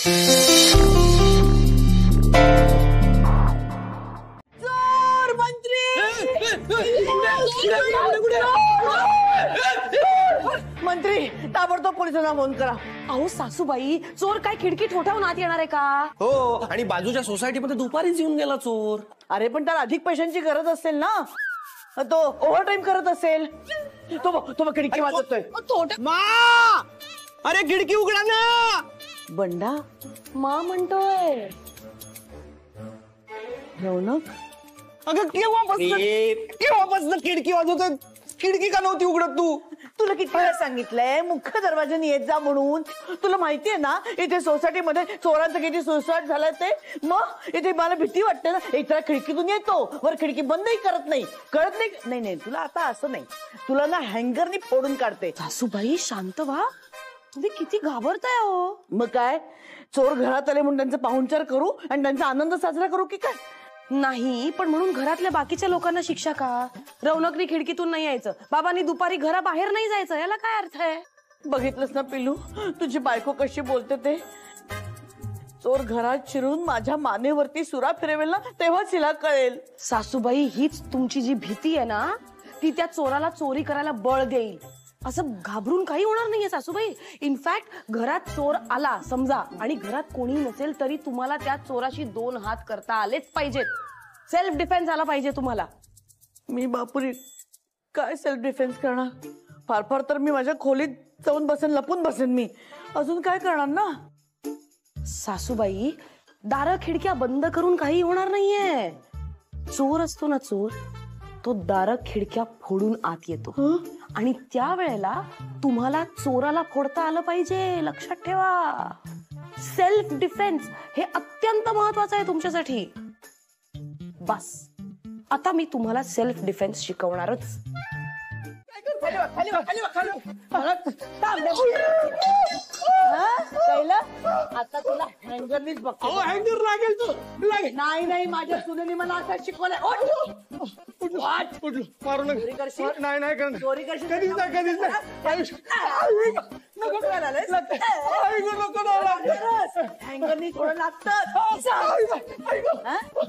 चोर मंत्री मंत्री ताबडतोब पोलिसांना फोन करा. अहो सासूबाई, चोर काय खिडकी ठोठावून आत येणार आहे का? हो, आणि बाजूच्या सोसायटीमध्ये दुपारीच येऊन गेला चोर. अरे पण त्याला अधिक पैशांची गरज असेल ना, तो ओव्हर टाइम करत असेल. तो खिडकी वाजवतोय. अरे खिडकी उघडा ना. बंडा मा म्हणतोय. रौनक अगं केव्हापासून खिडकी वाजवतोय? खिडकी का नव्हती उघडत तू? तुला किती वेळा सांगितलंय मुख्य दरवाजाने येत जा म्हणून. तुला माहितीये ना इथे सोसायटीमध्ये चोरांचं किती सुसाट झालंय ते. मग इथे मला भीती वाटते ना. एक तर खिडकीतून येतो, वर खिडकी बंदही करत नाही. कळत नाही. नाही तुला आता असं नाही, तुला ना हँगरनी फोडून काढते. सासूबाई शांत व्हा, तुम्ही किती घाबरताय हो. मग काय, चोर घरात आले म्हणून त्यांचा पाहुणचार करू आणि त्यांचा आनंद साजरा करू की काय? नाही, पण म्हणून घरातल्या बाकीच्या लोकांना शिक्षा का? रौनकनी खिडकीतून नाही यायचं, बाबांनी दुपारी घराबाहेर नाही जायचं, याला काय अर्थ आहे? बघितलंस ना पिल्लू, तुझी बायको कशी बोलते ते. चोर घरात शिरून माझ्या मानेवरती सुरा फिरवेल ना, तेव्हाच हिला कळेल. सासूबाई, हीच तुमची जी भीती आहे ना, ती त्या चोराला चोरी करायला बळ देईल. असं घाबरून काही होणार नाहीये सासूबाई. इनफॅक्ट घरात चोर आला समजा आणि घरात कोणी नसेल तरी तुम्हाला त्या चोराशी 2 हात करता आलेच पाहिजेत. सेल्फ डिफेन्स आला पाहिजे तुम्हाला. मी बापुरी काय सेल्फ डिफेन्स करणार? फार फार तर मी माझ्या खोलीत जाऊन बसेन, लपून बसेन. मी अजून काय करणार ना. सासूबाई, दारं खिडक्या बंद करून काही होणार नाहीये. चोर असतो ना चोर, तो दारं खिडक्या फोडून आत येतो आणि त्या वेळेला तुम्हाला चोराला फोडता आलं पाहिजे. लक्षात ठेवा, सेल्फ डिफेन्स हे अत्यंत महत्वाचं आहे तुमच्यासाठी. बस आता मी तुम्हाला सेल्फ डिफेन्स शिकवणारच. आता तुला हँगरनीच बघतो. हँगर लागेल तो. नाही माझ्या सुनेने मला आता शिकवलंय. मारू नका. चोरी करशील? नाही करणार. चोरी करशील? कधीच नाही. हँगरनी थोडं लागतं.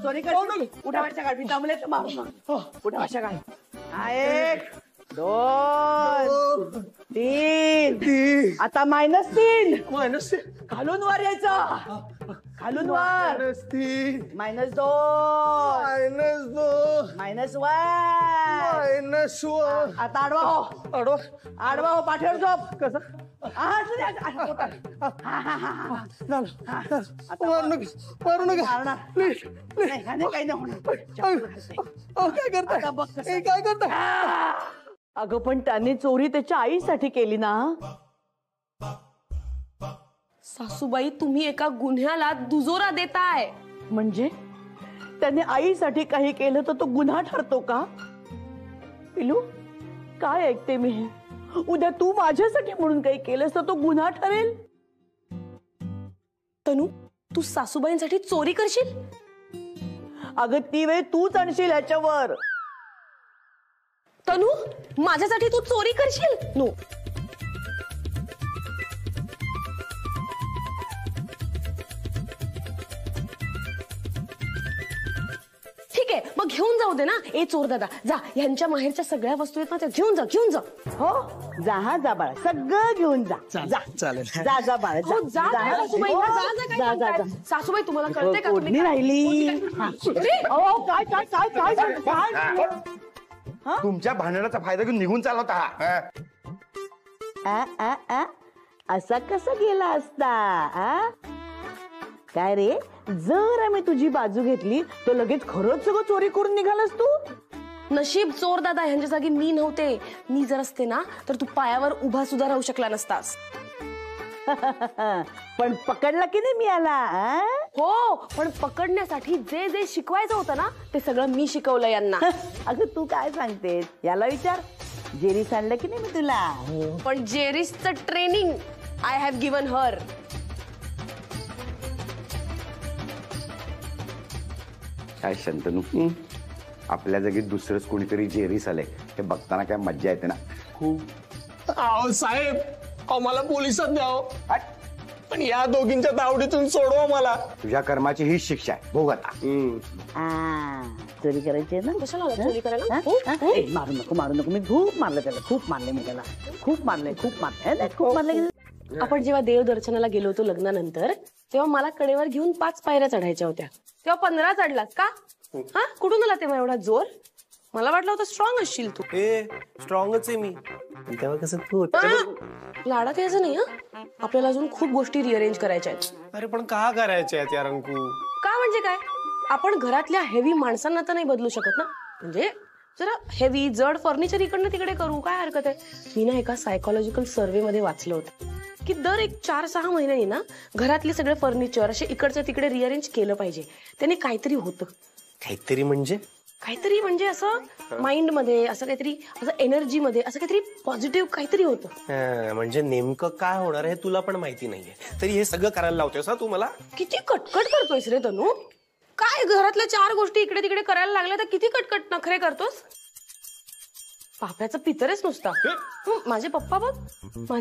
चोरी करशील? उठावाच्या गाडी थांबले तर मारू. उठावाच्या गाडी. 1 2 3 आता -3. खालून वर यायचं. खालून वर. -3 -2 -1 आता आडवा हो. आडवा हो, पाठीवर झोप. कसं? मारू नका. काय करता? अगं पण त्याने चोरी त्याच्या आईसाठी केली ना. सासूबाई, तुम्ही एका गुन्ह्याला दुजोरा देताय. म्हणजे त्याने आईसाठी काही केलं तर तो गुन्हा ठरतो का? पिलू, काय ऐकते मी हे? उद्या तू माझ्यासाठी म्हणून काही केलंस तर तो गुन्हा ठरेल. तनू, तू सासूबाईंसाठी चोरी करशील? अगं ती वेळ तूच आणशील ह्याच्यावर. तनू, माझ्यासाठी तू चोरी करशील? नो. ठीक आहे, मग घेऊन जाऊ दे ना. ए चोर दादा, जा, ह्यांच्या माहेरच्या सगळ्या वस्तू आहेत ना, त्या घेऊन जा. हो, जा बाळा, सगळं घेऊन जा. चालेल. जा बाळा, हो, जा सासूबाई, जा. सासूबाई, तुम्हाला कळते का तुम्ही राहिली? काय तुमच्या भांडणाचा फायदा घेऊन निघून चालला होता हा. असा कसा गेला असता? काय रे, जर आम्ही तुझी बाजू घेतली तर लगेच खरंच सगळं चोरी करून निघालास तू? नशीब चोर दादा, ह्यांच्या जागी मी नव्हते. मी जर असते ना तर तू पायावर उभा सुद्धा राहू शकला नसतास. पण पकडला की नाही मी आला? हो, पण पकडण्यासाठी जे जे शिकवायचं होतं ना ते सगळं मी शिकवलं यांना. अगं तू काय सांगतेस? याला विचार. जेरीस आणलं की नाही मी तुला? पण जेरीसचं training I have given her. काय शंतनू, आपल्या जागेत दुसरंच कोणीतरी जेरीस आलंय हे बघताना काय मज्जा येते ना. खूप. साहेब, मला पोलिसात द्यावं. पण या दोघींच्या तावडीतून सोडवा मला. तुझ्या कर्माची हीच शिक्षा आहे, भोग आता. चोरी करायची आहे ना? कशाला आला चोरी करायला? ए, मारू नको मी खूप मारलं त्याला, खूप मारले मी त्याला, खूप मारले. आपण जेव्हा देवदर्शनाला गेलो होतो लग्नानंतर, तेव्हा मला कडेवर घेऊन 5 पायऱ्या चढायच्या होत्या, तेव्हा 15 चढलास का? हा, कुठून आला तेव्हा एवढा जोर? मला वाटलं होतं स्ट्रॉंग असशील तू. स्ट्रॉंगच आहे मी. तेव्हा कसं तू लाडात यायचं नाही हा. आपल्याला अजून खूप गोष्टी रिअरेंज करायच्या आहेत. अरे पण का करायचे आहेत या रंकू? का म्हणजे काय? आपण घरातल्या हेवी माणसांना तर नाही बदलू शकत ना. म्हणजे जरा हेवी जड फर्निचर इकडनं तिकडे करू, काय हरकत आहे? मी ना एका सायकोलॉजिकल सर्व्हे मध्ये वाचलं होतं की दर एक 4-6 महिन्यांनी ना घरातले सगळे फर्निचर असे इकडच्या तिकडे रिअरेंज केलं पाहिजे. त्याने काहीतरी होतं. काहीतरी म्हणजे असं माइंड मध्ये, असं काहीतरी, असं एनर्जी मध्ये, असं काहीतरी पॉझिटिव्ह काहीतरी होतं. म्हणजे नेमकं काय होणार आहे तुला पण माहिती नाहीये, तरी हे सगळं करायला लावतोस तू मला? किती कटकट करतोयस रे तनू. काय घरातल्या 4 गोष्टी इकडे तिकडे करायला लागल्या तर किती कटकट नखरे करतोस. पाप्याचं पितरच नुसता. माझे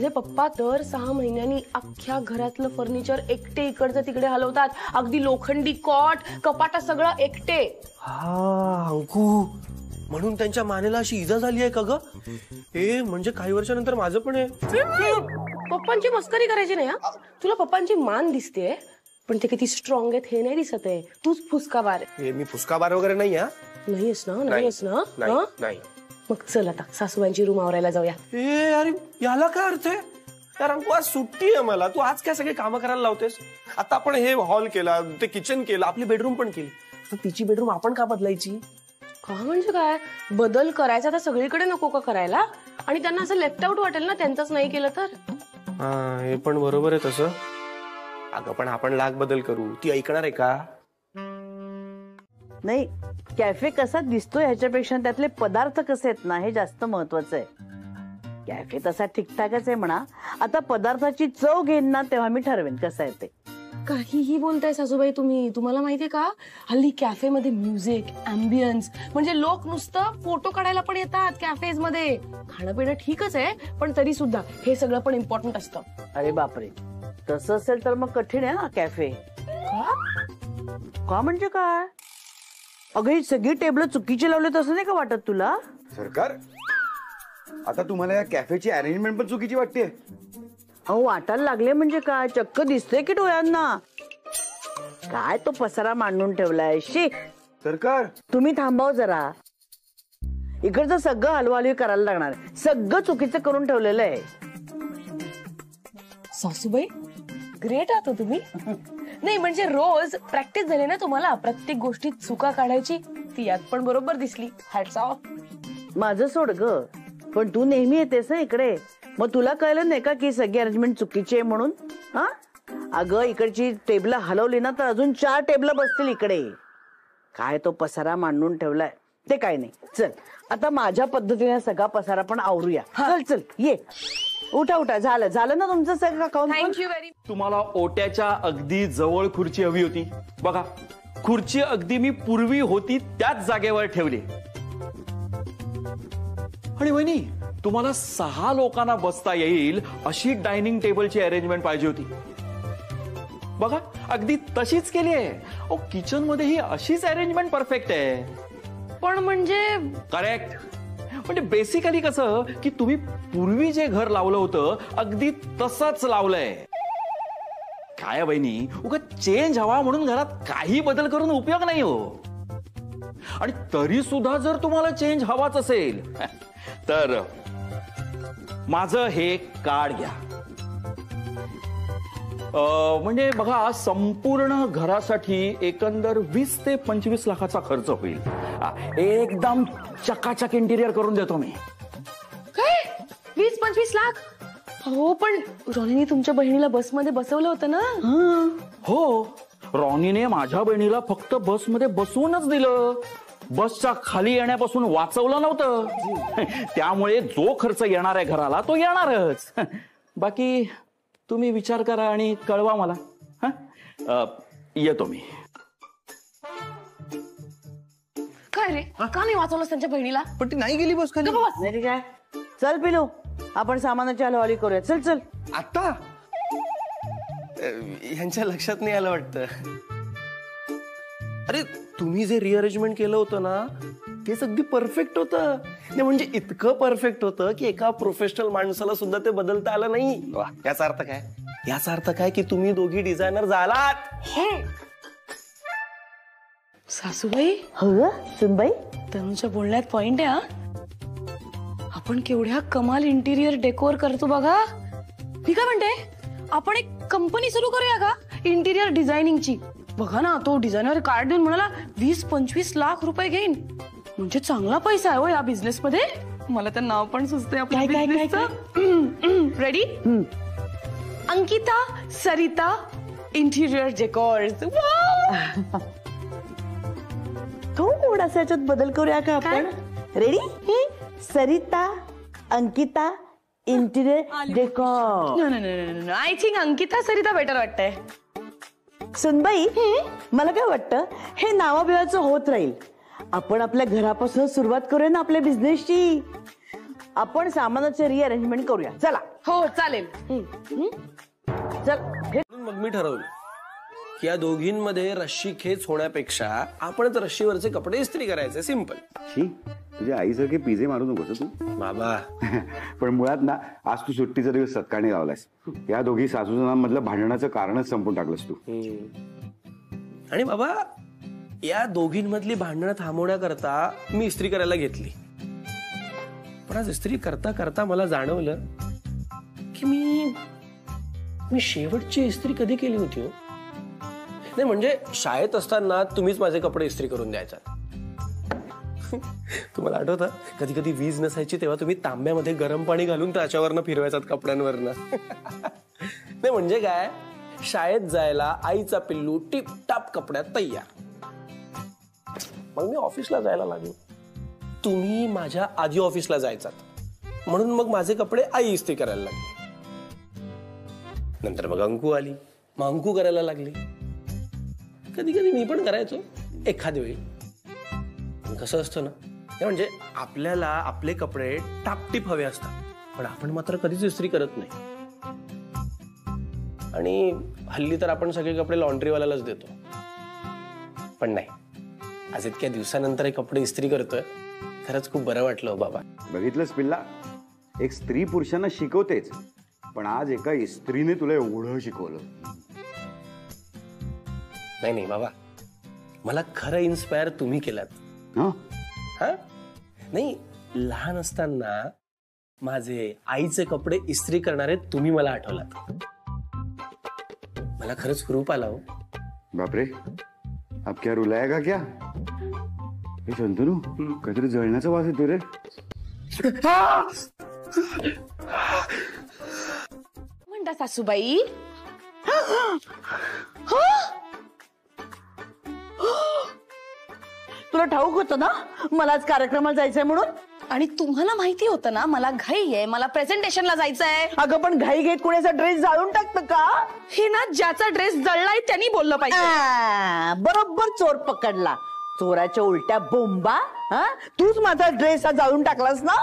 पप्पा दर 6 महिन्यांनी अख्ख्या घरातलं फर्निचर एकटे इकडचं तिकडे हलवतात. अगदी लोखंडी कॉट, कपाटा सगळं एकटे. हा अंकू, म्हणून त्यांच्या मानेला अशी इजा झाली आहे का ग? म्हणजे काही वर्षानंतर माझं पण आहे. पप्पांची मस्करी करायची नाही हा. तुला पप्पांची मान दिसते, पण ते किती स्ट्रॉंग आहेत हे नाही दिसत आहे. तूच फुसकाबार आहे. मी फुसकाबार वगैरे नाही. नाहीस ना? नाही. मग चल आता सासूबाईंची रूम आवरायला जाऊया. अरे याला काय अर्थ आहे यार अंकू? आज सुट्टी आहे मला, तू आज काय सगळे कामं करायला लावतेस? आता आपण हे हॉल केला, ते किचन केलं, आपली बेडरूम पण केली, तर तिची बेडरूम आपण का बदलायची? का म्हणजे काय? बदल करायचा तर सगळीकडे नको का करायला? आणि त्यांना असं लेफ्ट आउट वाटेल ना त्यांचंच नाही केलं तर. हे पण बरोबर आहे तसं. अगं पण आपण लाख बदल करू, ती ऐकणार आहे का? नाही, कॅफे कसा दिसतोय ह्याच्यापेक्षा त्यातले पदार्थ कसे आहेत ना हे जास्त महत्वाचं आहे. कॅफे तसा ठीकठाकच आहे म्हणा, आता पदार्थाची चव घेईन ना तेव्हा मी ठरवेन कसं आहे ते. काहीही बोलताय सासूबाई तुम्ही. तुम्हाला माहितीये का, हल्ली कॅफे मध्ये म्युझिक, अँबियन्स, म्हणजे लोक नुसतं फोटो काढायला पण येतात कॅफेज मध्ये. खाणं पिणं ठीकच आहे, पण तरी सुद्धा हे सगळं पण इम्पॉर्टंट असतं. अरे बापरे, तसं असेल तर मग कठीण आहे ना कॅफे. का म्हणजे काय? अगं ही सगळी टेबल चुकीची लावली तसं नाही का वाटत तुला? सरकार, आता तुम्हाला या कॅफेची अरेंजमेंट पण चुकीची वाटते? अहो वाटायला लागले म्हणजे काय, चक्क दिसतंय की डोळ्यांना. काय तो पसारा मांडून ठेवलाय. शी सरकार, तुम्ही थांबाव जरा. इकडचं सगळं हलवाहलवी करायला लागणार. सगळं चुकीचं करून ठेवलेलं आहे. सासूबाई ग्रेट आहात हो तुम्ही. नाही म्हणजे रोज प्रॅक्टिस झाली ना तुम्हाला प्रत्येक गोष्टीत चुका काढायची, ती यात पण बरोबर दिसली. Hats off. माझं सोड ग, पण तू नेहमी येतेस ना इकडे, मग तुला कळलं नाही का की सगळी अरेंजमेंट चुकीची आहे म्हणून? हा अगं, इकडची टेबल हलवली ना तर अजून 4 टेबल बसतील इकडे. काय तो पसारा मांडून ठेवलाय ते काय नाही. चल आता माझ्या पद्धतीने सगळा पसारा पण आवरूया. चल ये, उठा. झालं ना तुमचं सगळं अकाउंट? Thank you very much. तुम्हाला ओट्याच्या अगदी जवळ खुर्ची हवी होती बघा. खुर्ची अगदी मी पूर्वी होती त्याच जागेवर ठेवली. आणि वहिनी, तुम्हाला 6 लोकांना बसता येईल अशी डायनिंग टेबलची अरेंजमेंट पाहिजे होती बघा. अगदी तशीच केली आहे. किचन मध्ये ही अशीच अरेंजमेंट परफेक्ट आहे. पण म्हणजे करेक्ट. म्हणजे बेसिकली कसं की तुम्ही पूर्वी जे घर लावलं होतं अगदी तसंच लावलंय. काय बहिणी, उगाच चेंज हवा म्हणून घरात काही बदल करून उपयोग नाही हो. आणि तरी सुद्धा जर तुम्हाला चेंज हवाच असेल तर माझं हे कार्ड घ्या. म्हणजे बघा, संपूर्ण घरासाठी एकंदर 20 ते 25 लाखाचा खर्च होईल. एकदम चकाचक इंटिरियर करून देतो मी. काय 20-25 लाख? हो पण रॉनीने तुमच्या बहिणीला बसमध्ये बसवलं होतं ना? हो, रॉनीने माझ्या बहिणीला फक्त बसमध्ये बसवूनच दिलं, बसच्या खाली येण्यापासून वाचवलं नव्हतं. त्यामुळे जो खर्च येणार आहे घराला तो येणारच. बाकी तुम्ही विचार करा आणि कळवा मला. येतो मी. काय रे, का नाही वाचवलंस त्यांच्या बहिणीला? पण ती नाही गेली बस खाली. नाही काय. चल पिलू, आपण सामानाची हलवाहलवी करूया. चल आता ह्यांच्या लक्षात नाही आलं वाटतं. अरे तुम्ही जे रिअरेंजमेंट केलं होतं ना तेच अगदी परफेक्ट होतं. नाही म्हणजे इतकं परफेक्ट होतं की एका प्रोफेशनल माणसाला सुद्धा ते बदलता आलं नाही. याचा अर्थ काय? याचा अर्थ काय की तुम्ही दोघी डिझायनर झालात. सासूबाई हो सुनबाई, तनुच्या बोलण्यात पॉइंट आहे. हा, आपण केवढ्या कमाल इंटिरियर डेकोर करतो बघा. मी काय म्हणते, आपण एक कंपनी सुरू करूया का इंटिरियर डिझायनिंगची? बघा ना, तो डिझायनर कार्ड देऊन म्हणाला 20-25 लाख रुपये घेईन. म्हणजे चांगला पैसा आहे हो या बिझनेस मध्ये. मला तर नाव पण सुचते आपल्या बिझनेसचं. Ready? Ankita Sarita interior decors. थोडासा याच्यात बदल करूया का आपण? Ready? Sarita Ankita interior decor. I think Ankita Sarita better वाटतंय. सुनबाई, मला काय वाटतं, हे नावाबिवाचं होत राहील. आपण आपल्या घरापासून सुरुवात करूया ना आपल्या बिझनेसची. आपण सामानाचे रिअरेंजमेंट करूया. चला. हो चालेल. चल. मग मी ठरवलं की या दोघींमध्ये रश्शी खेच होण्यापेक्षा आपणच रश्शीवरचे कपडे इस्त्री करायचे. सिंपल. तुझ्या आईसारखे पिझे मारू नकोस तू बाबा. पण मुळात ना, आज तू सुट्टीचा दिवस सत्कारणी लावलास. या दोघी सासूजनांमधलं भांडणाचं कारणच संपून टाकलंस तू. आणि बाबा, या दोघींमधली भांडणं थांबवण्याकरता मी इस्त्री करायला घेतली. पण आज इस्त्री करता करता मला जाणवलं की मी शेवटची इस्त्री कधी केली होती हो. नाही म्हणजे शाळेत असताना तुम्हीच माझे कपडे इस्त्री करून द्यायचा. तुम्हाला आठवतं, कधी कधी वीज नसायची तेव्हा तुम्ही तांब्यामध्ये गरम पाणी घालून त्याच्यावरनं फिरवायचात कपड्यांवरनं. नाही म्हणजे काय, शाळेत जायला आईचा पिल्लू टिपटाप कपड्यात तयार. मग मी ऑफिसला जायला लागलो. तुम्ही माझ्या आधी ऑफिसला जायचात म्हणून मग माझे कपडे आई इस्त्री करायला लागली. नंतर मग अंकू आली, मग अंकू करायला लागली. कधी कधी मी पण करायचो एखाद्या वेळी. कसं असतं ना, म्हणजे आपल्याला आपले कपडे टापटीप हवे असतात, पण आपण मात्र कधीच इस्त्री करत नाही. आणि हल्ली तर आपण सगळे कपडे लॉन्ड्रीवाल्यालाच देतो. पण नाही, आज इतक्या दिवसानंतर हे कपडे इस्त्री करतोय, खरंच खूप बरं वाटलं बाबा. बघितलंस पिल्ला, एक स्त्री पुरुषांना शिकवतेच, पण आज एका इस्त्रीने तुला एवढं शिकवलं. नाही बाबा, मला खरं इन्स्पायर तुम्ही केलात. हा नाही, लहान असताना माझे आईचे कपडे इस्त्री करणारे तुम्ही मला आठवलात. मला खरंच हुरूप आला हो. बापरे, अब क्या रुलाएगा क्या? हे शंतनू, काहीतरी जळण्याचा वास येतो रे. म्हणता सासूबाई? तुला ठाऊक होतं ना मला आज कार्यक्रमाला जायचंय म्हणून? आणि तुम्हाला माहिती होतं ना मला घाई आहे, मला प्रेझेंटेशनला जायचंय. अगं पण घाई घेत कोणाचा ड्रेस जाळून टाकतं का? हे ना, ज्याचा ड्रेस जळलाय त्यांनी बोललं पाहिजे. बरोबर चोर पकडला. चोराच्या उलट्या बोंबा. तूच माझा ड्रेस जाळून टाकलास ना.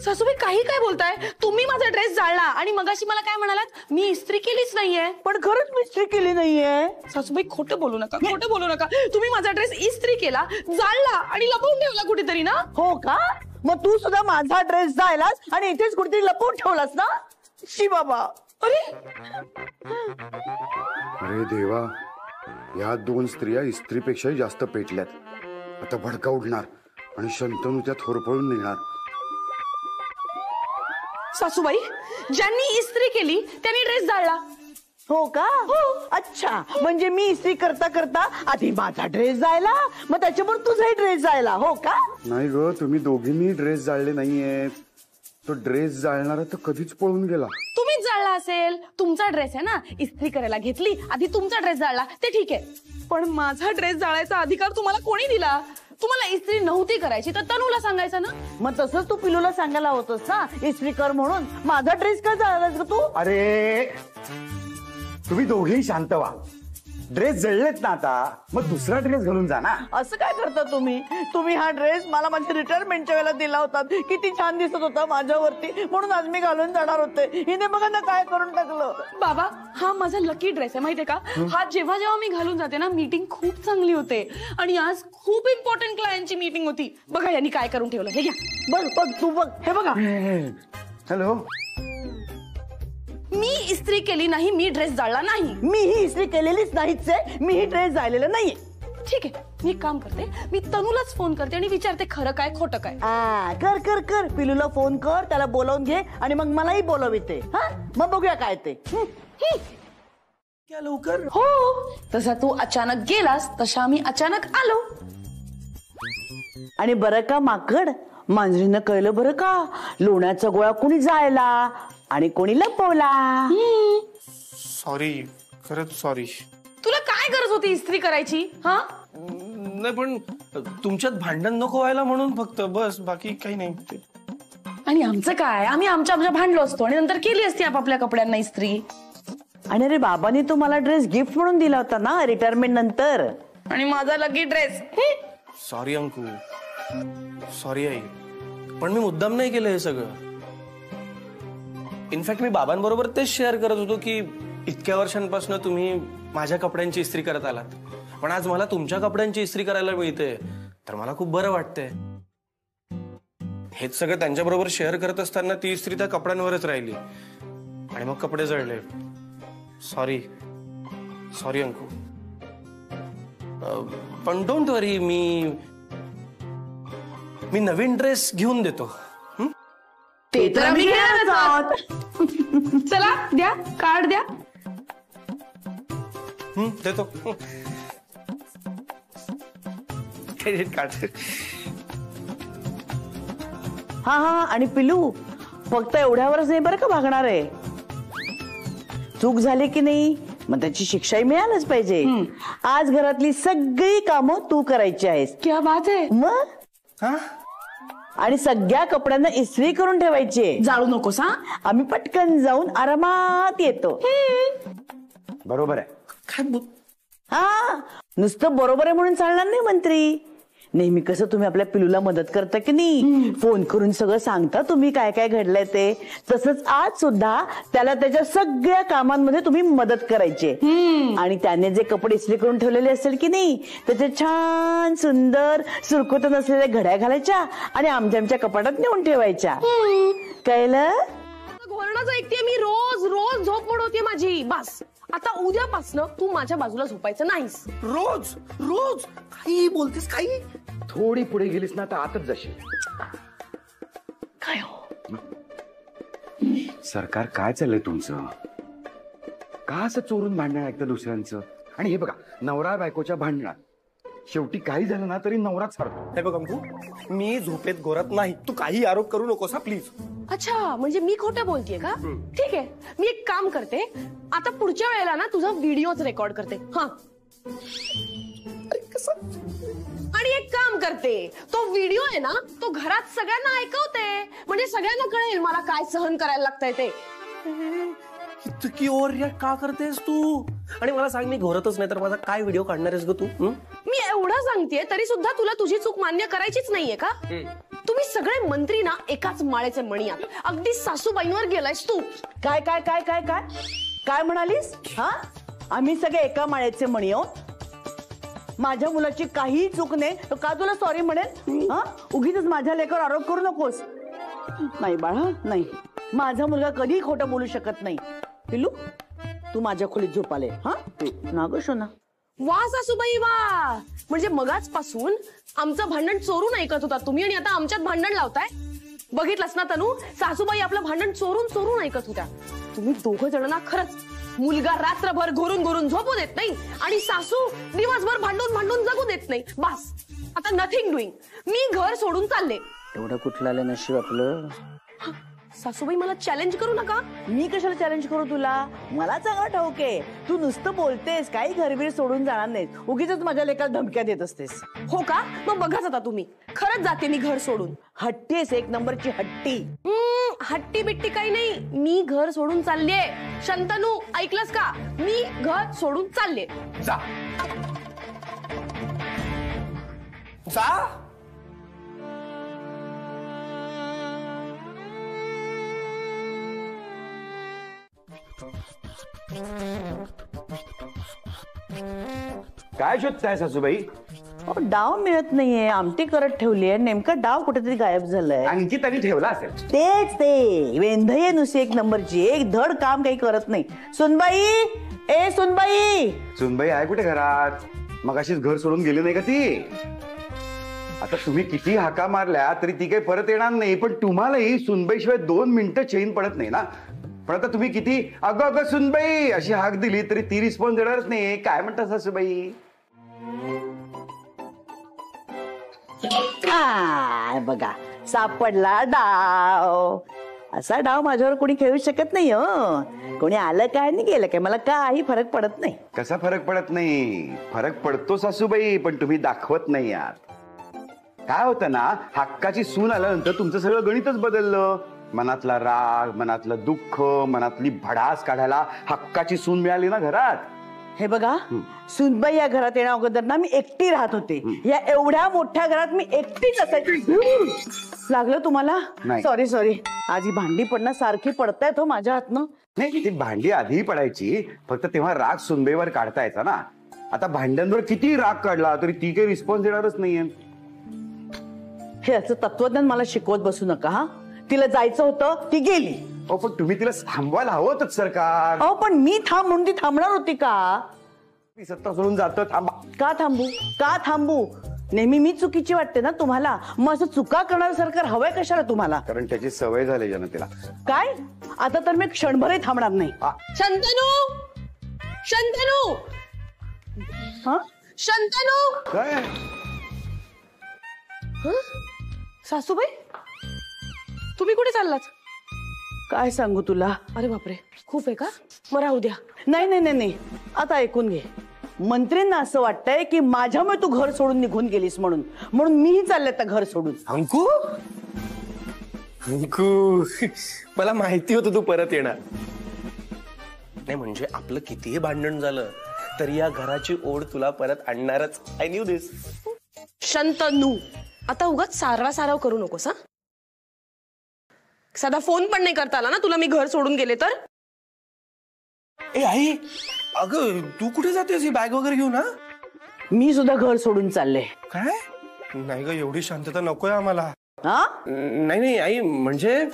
सासूबाई काही काय बोलताय? तुम्ही माझा ड्रेस जाळला आणि मगाशी मला काय म्हणालात, मी इस्त्री केलीच नाहीये. पण खरंच मी इस्त्री केली नाहीये. सासूबाई खोटं बोलू नका, खोटं बोलू नका. तुम्ही माझा ड्रेस इस्त्री केला, जाळला आणि लपवून ठेवला कुठेतरी ना. हो का? मग तू सुद्धा माझा ड्रेस जायलास आणि इथेच कुठेतरी लपवून ठेवलास ना. शी बाबा. अरे देवा, या दोन स्त्रिया इस्त्रीपेक्षाही जास्त पेटल्यात. आता भडका उडणार आणि शंतनू त्यात होरपळून निघणार. सासूबाई, ज्यांनी इस्त्री केली त्यांनी ड्रेस जाळला. हो का? अच्छा, म्हणजे मी इस्त्री करता करता आधी माझा ड्रेस जायला, मग त्याच्यावर तुझाही ड्रेस जायला. हो का? नाही ग, तुम्ही दोघींनी ड्रेस जाळले नाहीयेत. तो ड्रेस जाळणारा तर कधीच पळून गेला. तुम्हीच जाळला असेल. तुमचा ड्रेस आहे ना, इस्त्री करायला घेतली, आधी तुमचा ड्रेस जाळला, ते ठीक आहे. पण माझा ड्रेस जाळायचा अधिकार तुम्हाला कोणी दिला? तुम्हाला इस्त्री नव्हती करायची तर तनूला सांगायचं ना. मग तसंच तू पिलूला सांगायला होतस ना इस्त्री कर म्हणून. माझा ड्रेस का जाळलास ग तू? अरे तुम्ही दोघेही शांत व्हा. ड्रेस जळलेत ना आता, मग दुसरा ड्रेस घालून जा ना. असं काय करता तुम्ही हा ड्रेस मला माझ्या रिटायरमेंटच्या वेळेला दिला होता. किती छान दिसत होता माझ्यावरती, म्हणून आज मी घालून जाणार होते. हिने बघा ना काय करून टाकलं. बाबा हा माझा लकी ड्रेस आहे माहितीये का. हा जेव्हा जेव्हा मी घालून जाते ना मीटिंग खूप चांगली होते. आणि आज खूप इम्पॉर्टंट क्लायंटची मीटिंग होती. बघा यांनी काय करून ठेवलं. हे घ्या. बघ तू बघ, हे बघा. हॅलो, मी इस्त्री केली नाही, मी ड्रेस जाळला नाही. मी ही इस्त्री केलेलीच नाहीच आहे. मी ही ड्रेस जायलेला नाहीये. ठीक आहे, मी एक काम करते, मी तनूलाच फोन करते आणि विचारते खरं काय खोटं काय. कर कर कर, पिलूला फोन कर, त्याला बोलावून घे आणि मग मलाही बोलविते. हा मग बघूया काय ते. क्या लवकर. हो, तसा तू अचानक गेलास तशा आम्ही अचानक आलो. आणि बरं का माकड, मांजरीनं कळलं बरं का, लोण्याचा गोळा कोणी जायला आणि कोणी लपवला. सॉरी, खरंच सॉरी. तुला काय गरज होती इस्त्री करायची. हा नाही पण तुमच्यात भांडण नको व्हायला म्हणून फक्त, बस, बाकी काही नाही. आणि आमचं काय, आम्ही आमच्या भांडलो असतो आणि नंतर केली असती आपापल्या कपड्यांना इस्त्री. आणि अरे बाबांनी तो मला ड्रेस गिफ्ट म्हणून दिला होता ना रिटायरमेंट नंतर. आणि माझा lucky dress. Sorry Anku, sorry आई, पण मी मुद्दाम नाही केलं हे सगळं. इनफॅक्ट मी बाबांबरोबर तेच शेअर करत होतो की इतक्या वर्षांपासून तुम्ही माझ्या कपड्यांची इस्त्री करत आलात, पण आज मला तुमच्या कपड्यांची इस्त्री करायला मिळते तर मला खूप बरं वाटतंय. हेच सगळं त्यांच्याबरोबर शेअर करत असताना ती इस्त्री त्या कपड्यांवरच राहिली आणि मग कपडे जळले. Sorry, sorry Anku. पण don't worry, me Naveen dress घेऊन देतो. ते तर आम्ही घेणारच आहोत. चला द्या, कार्ड द्या. देतो. Credit card. हा आणि पिलू, फक्त एवढ्यावरच नाही बरं का भागणार आहे. चूक झाली की नाही मग त्याची शिक्षाही मिळालंच पाहिजे. आज घरातली सगळी कामं तू करायची आहेस. क्या बात आहे. मग आणि सगळ्या कपड्यांना इस्त्री करून ठेवायची. जाळू नकोस. हा आम्ही पटकन जाऊन आरामात येतो. बरोबर आहे. हा नुसतं बरोबर आहे म्हणून चालणार नाही मंत्री. नेहमी कसं तुम्ही आपल्या पिलूला मदत करता की नाही, फोन करून सगळं सांगता तुम्ही काय काय घडलंय ते, तसंच आज सुद्धा त्याला त्याच्या सगळ्या कामांमध्ये तुम्ही मदत करायची. आणि त्याने जे कपडे इस्त्री करून ठेवलेले असेल की नाही त्याचे छान सुंदर सुरकुत नसलेल्या घड्या घालायच्या आणि आमच्या कपाटात नेऊन ठेवायच्या. कळलं. घोरणाचं ऐकते मी, रोज रोज झोप मोड होती माझी. बस आता उद्यापासनं तू माझ्या बाजूला झोपायचं नाहीस. रोज रोज काही बोलतेस काही. थोडी पुढे गेलीस ना तर आतच जाशील. काय हो सरकार काय चाललंय तुमचं. का असं चोरून भांडण ऐकतं दुसऱ्यांचं. आणि हे बघा, नवरा बायकोच्या भांडणात शेवटी काही झालं ना तरी नवराच हरतो. हे बघ अंकू, मी झोपेत घोरत नाही. तू काही आरोप करू नकोस हा प्लीज. अच्छा, म्हणजे मी खोटं बोलतेय का. ठीक आहे, मी एक काम करते, आता पुढच्या वेळेला ना तुझा व्हिडिओच रेकॉर्ड करते. हा आणि एक काम करते, तो व्हिडिओ आहे ना तो घरात सगळ्यांना ऐकवते, म्हणजे सगळ्यांना कळेल मला काय सहन करायला लागतंय ते. इतकी ओव्हर रिॲक्ट का करतेस तू. आणि मला सांग, मी घोरतच नाही तर माझा काय व्हिडिओ काढणार आहेस ग तू. मी एवढं सांगतेय तरी सुद्धा तुला तुझी चूक मान्य करायचीच नाहीये का. तुम्ही सगळे मंत्री ना एकाच माळेचे मणी आहात. अगदी सासूबाईंवर गेलायस तू. काय काय काय काय काय काय म्हणालीस. हा आम्ही सगळे एका माळ्याचे मणी आहोत. माझ्या मुलाची काही चूक नाही तर का तुला सॉरी म्हणेल. हा उगीच माझ्या लेकावर आरोप करू नकोस. नाही बाळा, नाही, माझा मुलगा कधी खोटं बोलू शकत नाही. पिलू, तू माझ्या खोलीत झोपाले. हा ना ग शोना. वा सासूबाई वा, म्हणजे मगाच पासून आमचं भांडण चोरून ऐकत होता तुम्ही आणि आता आमच्यात भांडण लावताय. बघितलंस ना तनू, सासूबाई आपलं भांडण चोरून चोरून ऐकत होत्या. तुम्ही दोघं जण ना खरंच, मुलगा रात्रभर घोरून घोरून झोपू देत नाही आणि सासू दिवसभर भांडून भांडून जगू देत नाही. बस आता नथिंग डुईंग, मी घर सोडून चालले. एवढं कुठलं आलं नशीब आपलं. सासूबाई मला चॅलेंज करू नका. मी कशाला चॅलेंज करू तुला. मला चांगला ठाऊक आहे तू नुसतं बोलतेस, काही घरबीर सोडून जाणार नाहीस. उगीच माझ्या लेकाला धमक्या देत असतेस. हो का, मग बघाच आता तुम्ही. खरंच जाते मी घर सोडून. हट्टी आहेस, एक नंबरची हट्टी. हट्टी बिट्टी काही नाही, मी घर सोडून चाललीये. शंतनू ऐकलंस का, मी घर सोडून चालले. जा जा. काय शोधताय सासूबाई? अहो, डाव मिळत नाहीये, आमटी करत ठेवली आहे, नेमका डाव कुठेतरी गायब झालाय. अंकिताने ठेवला असेल. तेच ते वेंधये नुसती एक नंबरची, एक धड काम काही करत नाही. सुनबाई, ए सुनबाई. सुनबाई आहे कुठे घरात? मग अशीच घर सोडून गेली नाही का ती? आता तुम्ही किती हाका मारल्या तरी ती काही परत येणार नाही, पण तुम्हालाही सुनबाई शिवाय 2 मिनिटं चैन पडत नाही ना. पण आता तुम्ही किती अगं अगं सुनबाई अशी हाक दिली तरी ती रिस्पॉन्स देणारच नाही. काय म्हणता सासूबाई? बघा सापडला डाव. असा डाव माझ्यावर कोणी खेळू शकत नाही. कोणी आलं काय आणि गेलं काय मला काही फरक पडत नाही. कसा फरक पडत नाही? फरक पडतो सासूबाई, पण तुम्ही दाखवत नाही आहात. काय होतं ना, हक्काची सून आल्यानंतर तुमचं सगळं गणितच बदललं. मनातला राग, मनातलं दुःख, मनातली भडास काढायला हक्काची सून मिळाली ना घरात. हे बघा, सुनबाई या घरात येण्या अगोदर ना मी एकटी राहत होते. या एवढ्या मोठ्या घरात मी एकटीच असायची. लागलं तुम्हाला? नाही. Sorry sorry. आज ही भांडी पडणं सारखी पडतायत हो माझ्या हातनं. नाही, ती भांडी आधी पडायची, फक्त तेव्हा राग सुनबाईवर काढता यायचा ना. आता भांड्यांवर किती राग काढला तरी ती काही रिस्पॉन्स देणारच नाहीये. हे असं तत्वज्ञान मला शिकवत बसू नका. हा, तिला जायचं होतं, ती गेली. अहो पण तुम्ही तिला थांबवायला हवं होतं सरकार. अहो पण मी थांब म्हणून ती थांबणार होती का? ती सत्ता सोडून जातं, थांबा. का थांबू, का थांबू? नेहमी मी चुकीची वाटते ना तुम्हाला? मग असं चुका करणारं सरकार हवंय कशाला तुम्हाला? कारण त्याची सवय झाली जनतेला. काय? आता तर मी क्षणभरही थांबणार नाही. शंतनू, शंतनू, हा, शंतनू. काय? सासूबाई, तुम्ही कुठे चाललात? काय सांगू तुला? अरे बापरे, खूप आहे का? मग राहू द्या. नाही नाही नाही नाही, आता ऐकून घे. मंत्रींना असं वाटतंय की माझ्यामुळे तू घर सोडून निघून गेलीस म्हणून मीही चालले आता घर सोडून. अंकू, अंकू, मला माहिती होतं तू परत येणार. नाही म्हणजे आपलं कितीही भांडण झालं तरी या घराची ओढ तुला परत आणणारच. आय न्यू दिस. शंतनू, आता उगाच सारवा साराव करू नकोस. हा, साधा फोन पण नाही करता आला ना तुला मी घर सोडून गेले तर? ए आई, अगं तू कुठे जातेस ही बॅग वगैरे घेऊन? हा, मी सुद्धा घर सोडून चालले. काय? नाही ग, एवढी शांतता नकोय आम्हाला. हा, नाही नाही आई, म्हणजे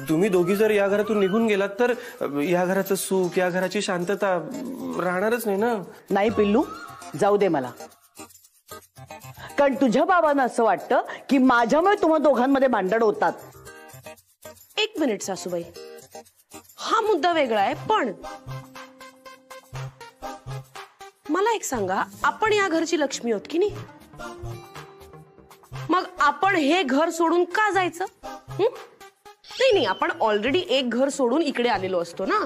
तुम्ही दोघी जर या घरातून निघून गेलात तर या घराचं सुख, या घराची शांतता राहणारच नाही ना. नाही पिल्लू, जाऊ दे मला. कारण तुझ्या बाबांना असं वाटतं की माझ्यामुळे तुम्हा दोघांमध्ये भांडण होतात. एक मिनिट सासूबाई, हा मुद्दा वेगळा आहे, पण मला एक सांगा, आपण या घरची लक्ष्मी आहोत की नाही? मग आपण हे घर सोडून का जायचं? नाही नाही, आपण ऑलरेडी एक घर सोडून इकडे आलेलो असतो ना.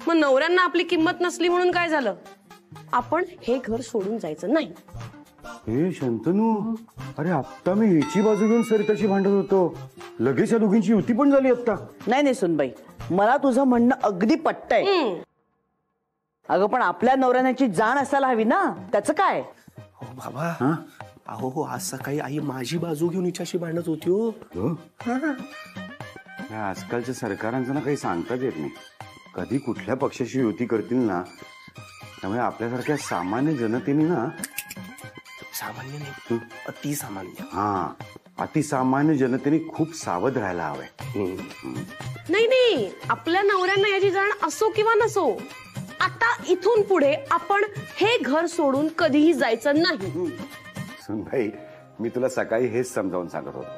मग नवऱ्यांना आपली किंमत नसली म्हणून काय झालं? आपण हे घर सोडून जायचं नाही. हे शंतनू, अरे आत्ता मी हिची बाजू घेऊन सरिताशी भांडत होतो, लगेच या दोघींची युती पण झाली आता. नाही नाही सुनबाई, मला तुझं म्हणणं अगदी पटतंय. अगं पण आपल्या नवऱ्याची जाण असायला हवी ना, त्याचं काय? हो बाबा, अहो आज सकाळी आई माझी बाजू घेऊन हिच्याशी भांडत होती. हो, आजकालच्या सरकारांचं ना काही सांगताच येत नाही. कधी कुठल्या पक्षाशी युती करतील ना, त्यामुळे आपल्यासारख्या सामान्य जनतेने ना, सामान्य नाही अति सामान्य, अतिसामान्य जनतेने खूप सावध राहायला हवंय. नाही नाही, आपल्या नवऱ्यांना याची जाण असो किंवा नसो, आता इथून पुढे आपण हे घर सोडून कधीही जायचं नाही. सुनबाई, मी तुला सकाळी हेच समजावून सांगत होतो.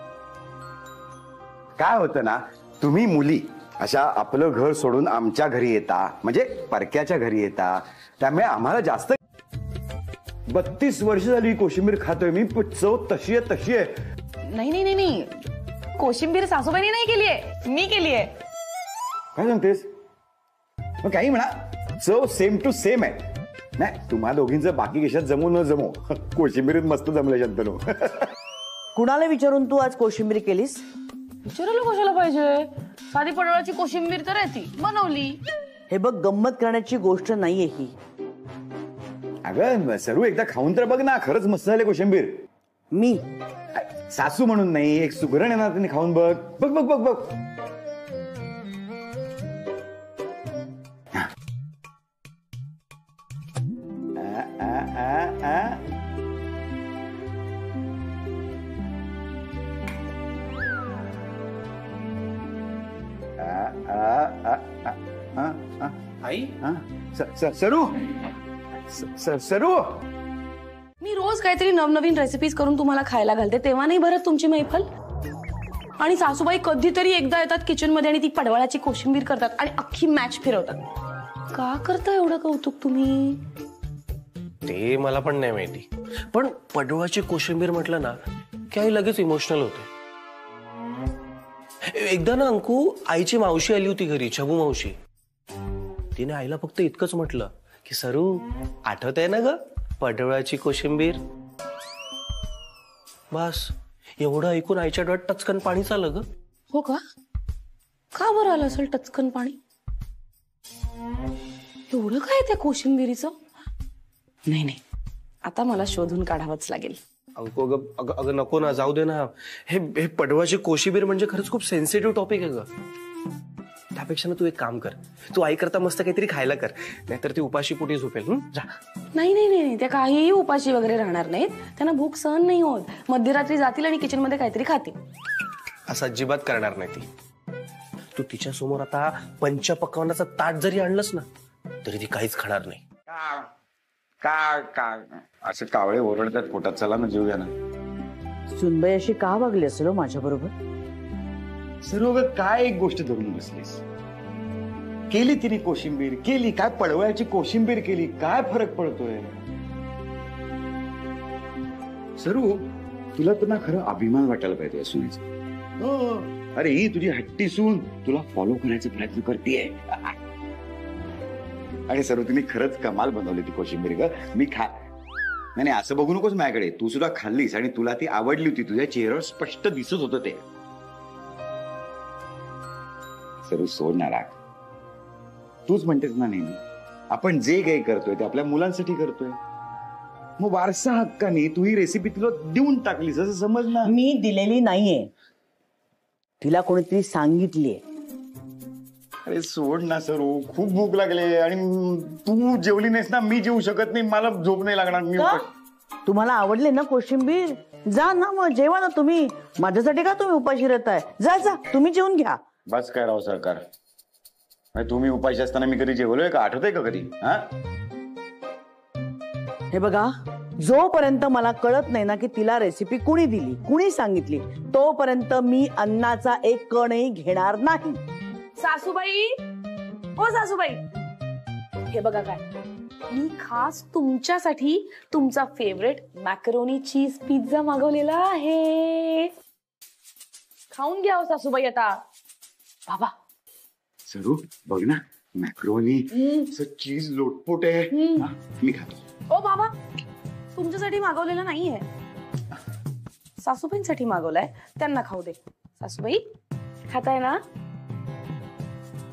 काय होतं ना, तुम्ही मुली अशा आपलं घर सोडून आमच्या घरी येता, म्हणजे परक्याच्या घरी येता, त्यामुळे आम्हाला जास्त 32 वर्ष झाली कोशिंबीर खातोय मी, चव तशी आहे तशी आहे. नाही नाही नाही, कोशिंबीर सासूबाईंनी नाही केलीये, मी केलीये. काय सांगतेस? मग काही म्हणा, चव सेम टू सेम आहे. नाही, तुम्हा दोघींचं बाकी कशात जमू न जमो, कोशिंबीरीत मस्त जमलं शंतनू. कुणाला विचारून तू आज कोशिंबीर केलीस? विचारायला कशाला पाहिजे? साधी पडवळाची कोशिंबीर तर आहे ती बनवली. हे बघ, गंमत करण्याची गोष्ट नाहीये ही. अगं सरू, एकदा खाऊन तर बघ ना, खरंच मस्त झाले कोशिंबीर. मी सासू म्हणून नाही, एक सुगरण येणार, त्यांनी खाऊन बघ. बघ बघ बघ बघ. आई सरू, सरू, मी रोज काहीतरी नवनवीन रेसिपीज करून तुम्हाला खायला घालते, तेव्हा नाही भरत तुमची मैफल? आणि सासूबाई कधीतरी एकदा येतात किचन मध्ये आणि ती पडवळाची कोशिंबीर करतात आणि अख्खी मॅच फिरवतात. का करता एवढं कौतुक तुम्ही? ते मला पण नाही माहिती, पण पडवळाची कोशिंबीर म्हटलं ना की आई लगेच इमोशनल होते. एकदा ना अंकू, आईची मावशी आली होती घरी, छबू मावशी. तिने आईला फक्त इतकंच म्हटलं की सरू, आठवत आहे ना ग पडवळाची कोशिंबीर? बस एवढं ऐकून आईच्या डोळ्यात टचकन पाणी चाललं ग. हो का? का बरं आलं असेल टचकन पाणी? एवढं काय त्या कोशिंबिरीचं? नाही नाही, आता मला शोधून काढावंच लागेल. अंकू अगं नको ना, जाऊ दे ना. हे पडवळाची कोशिंबीर म्हणजे खरंच खूप सेन्सिटिव्ह टॉपिक आहे ग. त्यापेक्षा ना तू एक काम कर, तू आई करता मस्त काहीतरी खायला कर, नाहीतर ती उपाशी पोटी झोपेल. जा. नाही नाही नाही, त्या काहीही उपाशी वगैरे राहणार नाहीत. त्यांना भूक सहन नाही होत. मध्यरात्री जातील आणि किचन मध्ये काहीतरी खातील. असं अजिबात करणार नाही ती. तू तिच्या समोर आता पंचपक्वान्नाचं ताट जरी आणलंस ना तरी ती काहीच खाणार नाही. का असे कावळे ओरडतात पोटात, चला ना जेवूया ना. सुनबाई अशी का वागली असेल माझ्या बरोबर? सर्व काय एक गोष्ट धरून बसलीस? केली तिने कोशिंबीर, केली काय पडवळ्याची कोशिंबीर केली, काय फरक पडतोय? सरू, तुला तर ना खरं अभिमान वाटायला पाहिजे सुनीचा. हो, अरे ही तुझी हट्टी सून तुला फॉलो करायचा प्रयत्न करतेय. आणि सरू, तुम्ही खरंच कमाल बनवली ती कोशिंबीर ग. मी नाही असं बघू नकोस माझ्याकडे. तू सुद्धा खाल्लीस आणि तुला ती आवडली होती. तुझ्या चेहऱ्यावर स्पष्ट दिसत होतं ते. सरू, सोड ना राग. तूच म्हणतेस ना नेहमी आपण जे काही करतोय ते आपल्या मुलांसाठी करतोय. मग वारसा हक्काने तू ही रेसिपी तुला देऊन टाकलीस असं समज ना. मी दिलेली नाहीये, तिला कोणीतरी सांगितलीये. अरे सोड ना सरू, खूप भूक लागली आणि तू जेवली नाहीस ना, मी जेवू शकत नाही, मला झोप नाही लागणार. मी तुम्हाला आवडले ना कोशिंबीर? जा ना मग, जेवा ना तुम्ही. माझ्यासाठी का तुम्ही उपाशी राहताय? जा जा, तुम्ही जेवून घ्या. बस काय राव सरकार, तुम्ही उपाशी असताना मी कधी जेवलोय का? आठवतंय का कधी? हे बघा, जोपर्यंत मला कळत नाही ना की तिला रेसिपी कुणी दिली, कुणी सांगितली, तोपर्यंत मी अन्नाचा एक कणही घेणार नाही. सासूबाई, हो सासूबाई, हे बघा काय, मी खास तुमच्यासाठी तुमचा फेवरेट मॅकरोनी चीज पिझ्झा मागवलेला आहे. खाऊन घ्या हो सासूबाई आता. बाबा सरू, बघ ना, मॅक्रोनी चीज लोटपोट आहे. मी खातो. ओ बाबा, तुमच्यासाठी मागवलेला नाहीये, सासूबाईंसाठी मागवलाय, त्यांना खाऊ दे. सासूबाई खाताय ना?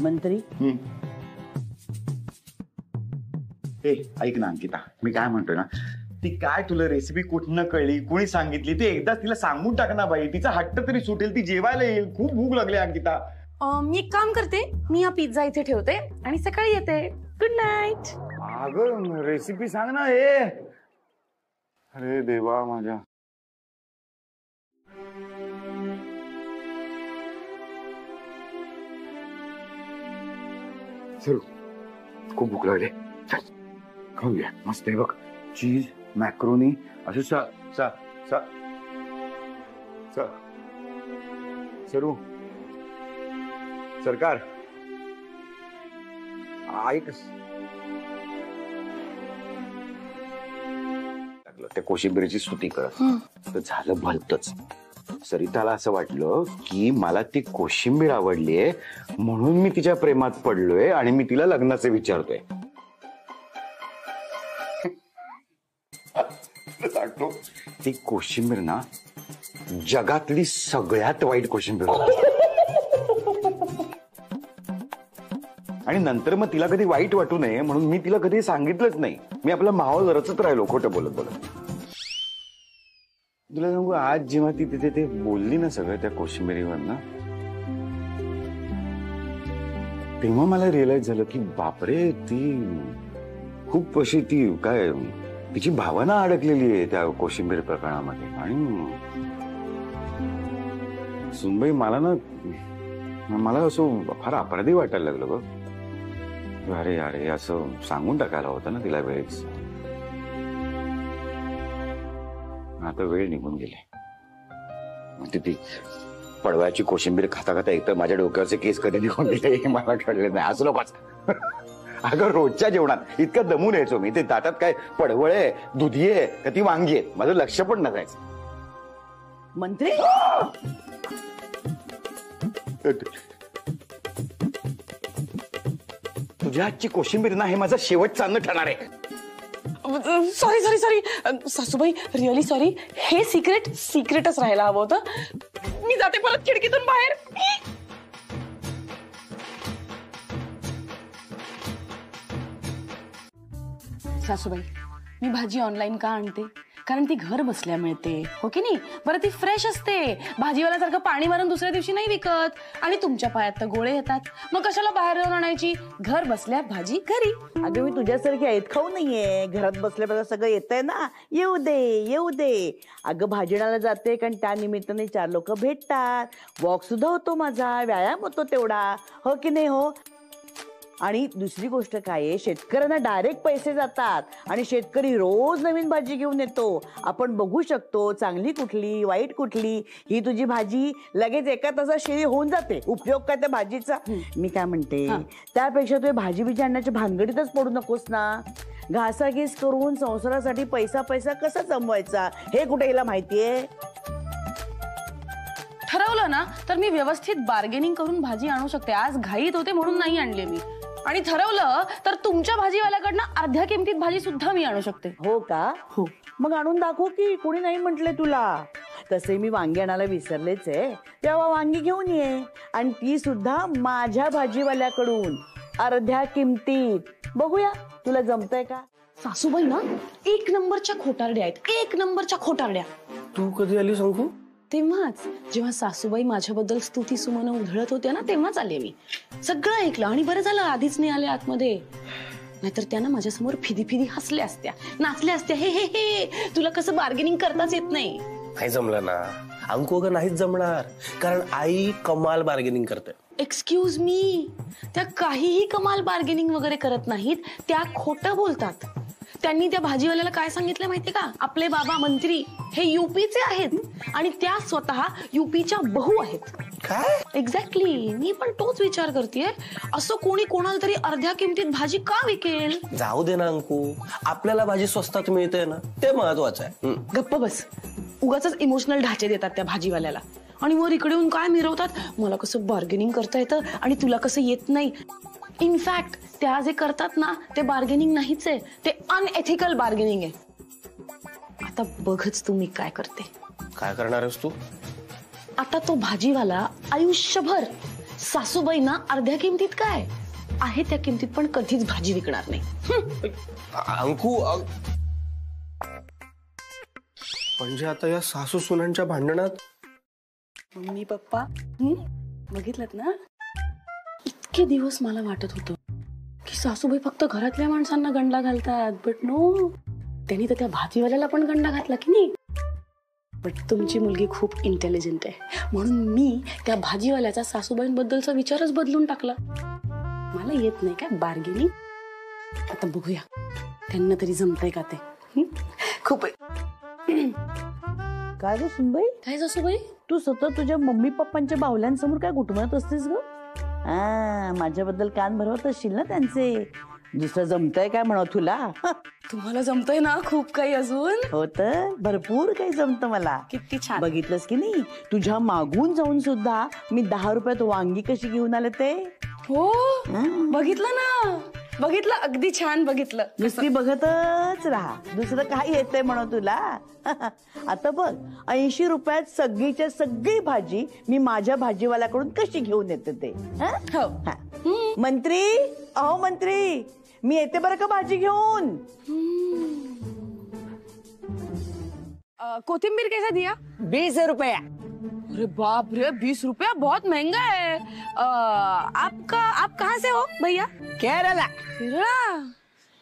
मंत्री, ऐक ना अंकिता, मी काय म्हणतोय ना, ती काय तुला रेसिपी कुठनं कळली, कुणी सांगितली, ती एकदा तिला सांगून टाक ना बाई. तिचा हट्ट तरी सुटेल, ती जेवायला येईल. खूप भूक लागली अंकिता. मी एक काम करते, मी हा पिझ्झा इथे ठेवते आणि सकाळी येते. Good night. अगं रेसिपी सांग ना. हे अरे देवा माझ्या. सरू, खूप भूक लागली, खाऊया. मस्त आहे बघ, चीज मॅक्रोनी असं. सरू, सरकार ऐक, त्या कोशिंबिरीची स्तुती करत तर झालं भलतच. सरिताला असं वाटलं की मला ती कोशिंबीर आवडलीये म्हणून मी तिच्या प्रेमात पडलोय आणि मी तिला लग्नाचे विचारतोय. ती कोशिंबीर ना जगातली सगळ्यात वाईट कोशिंबीर होती. आणि नंतर मग तिला कधी वाईट वाटू नये म्हणून मी तिला कधी सांगितलंच नाही. मी आपला माहोल रचत राहिलो खोटं बोलत बोलत. तुला सांगू, आज जेव्हा ती तिथे ते बोलली ना सगळं त्या कोशिंबिरीवर ना, तेव्हा मला रिअलाइज झालं की बापरे, ती खूप अशी ती काय तिची भावना अडकलेली आहे त्या कोशिंबीर प्रकरणामध्ये. आणि सुनबाई, मला असं फार अपराधी वाटायला लागलं बघ. अरे अरे, असं सांगून टाकायला होतं ना तिला वेळेच. आता वेळ निघून गेली. म्हणजे ती पडवळ्याची कोशिंबीर खाता खाता एक तर माझ्या डोक्यावरचे केस कधी निघून गेले हे मला कळले नाही. असं लोकच. अगं रोजच्या जेवणात इतकं दमून यायचो मी. ते ताटात काय पडवळे, दुधी आहे का ती वांगी आहेत, माझं लक्ष पण नसायचं. मंत्री, तुझ्या हातची कोशिंबीर ना हे माझं शेवटचं अन्न ठरणार आहे. सॉरी सॉरी सॉरी सासूबाई, रिअली सॉरी. हे सिक्रेटच राहायला हवं होतं. मी जाते परत खिडकीतून बाहेर. सासूबाई, मी भाजी ऑनलाईन का आणते? कारण ती घर बसल्या मिळते, हो की नाही? बरं, ती फ्रेश असते. भाजीवाल्यासारखं पाणी मारून दुसऱ्या दिवशी नाही विकत. आणि तुमच्या पायात तर गोळे येतात. मग कशाला बाहेर जाऊन आणायची? घर बसल्या भाजी घरी. अगं मी तुझ्यासारखी ऐत खाऊ नाहीये. घरात बसल्या सगळं येतंय ना, येऊ दे येऊ दे. अगं भाजीणाला जाते कारण त्या निमित्ताने 4 लोक भेटतात. वॉक सुद्धा होतो माझा, व्यायाम होतो तेवढा, हो की नाही हो? आणि दुसरी गोष्ट काय आहे, शेतकऱ्यांना डायरेक्ट पैसे जातात आणि शेतकरी रोज नवीन भाजी घेऊन येतो. आपण बघू शकतो चांगली कुठली वाईट कुठली. ही तुझी भाजी लगेच एका तासात शिळी होऊन जाते. उपयोग काय त्या भाजीचा? मी काय म्हणते, त्यापेक्षा तू भाजी बिजी आणण्याच्या भानगडीतच पडू नकोस ना. घासाघीस करून संसारासाठी पैसा कसा जमवायचा हे कुठे हिला माहितीये? ठरवलं ना तर मी व्यवस्थित बार्गेनिंग करून भाजी आणू शकते. आज घाईत होते म्हणून नाही आणले मी. आणि ठरवलं तर तुमच्या भाजीवाल्याकडनं अर्ध्या किमतीत भाजी सुद्धा मी आणू शकते. हो का? हो. मग आणून दाखव की. कोणी नाही म्हटले तुला. तसे मी वांगी आणायला विसरलेच आहे. तेव्हा वांगी घेऊन ये. आणि ती सुद्धा माझ्या भाजीवाल्याकडून अर्ध्या किमतीत. बघूया तुला जमतंय का? सासूबाई ना 1 नंबरच्या खोटारड्या आहेत. 1 नंबरच्या खोटारड्या. तू कधी आली सांगू? तेव्हाच जेव्हा सासूबाई माझ्याबद्दल स्तुती सुमन उधळत होत्या ना, तेव्हाच आले मी. सगळं ऐकलं आणि बरं झालं आधीच नाही आले आतमध्ये. नाहीतर त्यानं माझ्यासमोर फिदी हसल्या असत्या, नाचल्या असत्या. हे हे हे तुला कसं बार्गेनिंग करताच येत नाही. नाही जमलं ना अंकु, अगं नाहीच जमणार. कारण आई कमाल बार्गेनिंग करते. एक्सक्यूज मी, त्या काहीही कमाल बार्गेनिंग वगैरे करत नाहीत. त्या खोटं बोलतात. त्यांनी त्या भाजीवाल्याला काय सांगितलं माहितीये का? आपले बाबा मंत्री हे यूपीचे आहेत आणि त्या स्वतः यूपीच्या बहू आहेत. काय? एक्झॅक्टली. मी पण तोच विचार करतेय. असं कोणी कोणाला तरी अर्ध्या किमतीत भाजी का विकेल? जाऊ दे ना अंकु, आपल्याला भाजी स्वस्तात मिळते ना, ते महत्वाचं आहे. गप्प बस. उगाच इमोशनल ढाचे देतात त्या भाजीवाल्याला. आणि वर इकडे येऊन काय मिरवतात, मला कसं बार्गेनिंग करता येतं आणि तुला कसं येत नाही. इनफॅक्ट त्या जे करतात ना ते बार्गेनिंग नाहीच आहे, ते अनएथिकल बार्गेनिंग आहे. आता बघच तुम्ही काय करते. काय करणार आहेस तू? आता तो भाजीवाला आयुष्यभर सासूबाईंना अर्ध्या किमतीत काय आहे त्या किमतीत पण कधीच भाजी विकणार नाही. अंकु, म्हणजे आता या सासू सुनांच्या भांडणात मम्मी पप्पा बघितलं ना, इतके दिवस मला वाटत होतं की सासूबाई फक्त घरातल्या माणसांना गंडा घालतात. बट नो, त्यांनी तर त्या भाजीवाल्याला पण गंडा घातला की नाही. बट तुमची मुलगी खूप इंटेलिजंट आहे म्हणून मी त्या भाजीवाल्याचा सासूबाईंबद्दलचा विचारच बदलून टाकला. मला येत नाही काय बार्गेनिंग. आता बघूया त्यांना तरी जमतंय का ते. खूप काय ग सुनबाई? काय सासूबाई, तू सतत तुझ्या मम्मी पप्पांच्या बाहुल्यांसमोर काय घुटमळत असतेस ग? माझ्याबद्दल कान भरवत असशील ना त्यांचे. दुसरं जमतंय काय म्हणत तुला? तुम्हाला जमतंय ना खूप काही अजून? होत, भरपूर काही जमतं मला. किती छान. बघितलंस की नाही, तुझ्या मागून जाऊन सुद्धा मी 10 रुपयात वांगी कशी घेऊन आले ते. हो बघितलं ना. बघितलं अगदी छान बघितलं. नुसती बघतच राहा, दुसरं काय येतंय म्हणून तुला. आता बघ 80 रुपयात सगळीच्या सगळी भाजी मी माझ्या भाजीवाल्याकडून कशी घेऊन येते ते. हं? हो. हा. मंत्री, अहो मंत्री, मी येते बरं का भाजी घेऊन. कोथिंबीर कैसा दिया? 20 रुपया. अरे बाप रे, 20 रुपया बहुत महंगा है. आप कहाँ से हो भैया? केरला. केरळ.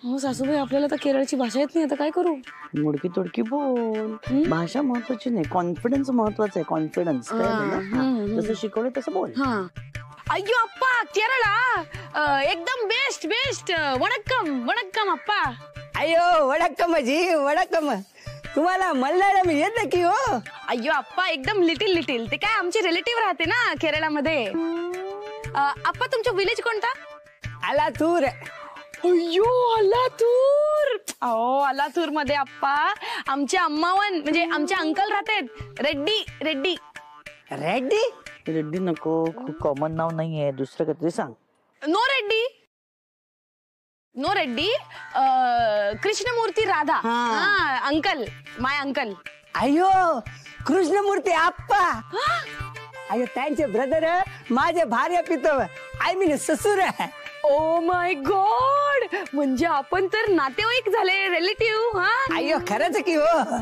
हो सासूबाई, आपल्याला तर केरळची भाषा येत नाही, आता काय करू? मुडकी तोडकी बोल. भाषा महत्वाची नाही, कॉन्फिडन्स महत्वाचा आहे. कॉन्फिडन्स जसं शिकवलं तसं बोल. हाँ. अय्यो अप्पा, केरला एकदम बेस्ट बेस्ट. वणक्कम वणक्कम अप्पा. अयो वडक्कम जी वडक्कम. तुम्हाला मल्याळम येत की हो? अय्यो अप्पा, एकदम लिटिल लिटिल. ते काय आमचे रिलेटिव्ह राहते ना केरळामध्ये. अप्पा, तुमचं विलेज कोणता? आलातूर. अय्यो अलातूर. अहो अलातूर मध्ये अप्पा आमचे अम्मावन म्हणजे आमचे अंकल राहतात. रेड्डी रेड्डी. रेड्डी. रेड्डी नको, खूप कॉमन नाव नाहीये, दुसरं काहीतरी सांग. नो रेड्डी. नो रेड्डी. कृष्णमूर्ती राधा. हा अंकल, माय अंकल. अयो कृष्णमूर्ती आप्पा. अयो त्यांचे ब्रदर माझे भार्या पितो. आय मीन ससुर. ओ माय गॉड, म्हणजे आपण तर नातेवाईक झाले, रिलेटिव्ह. हा अयो खरंच की हो.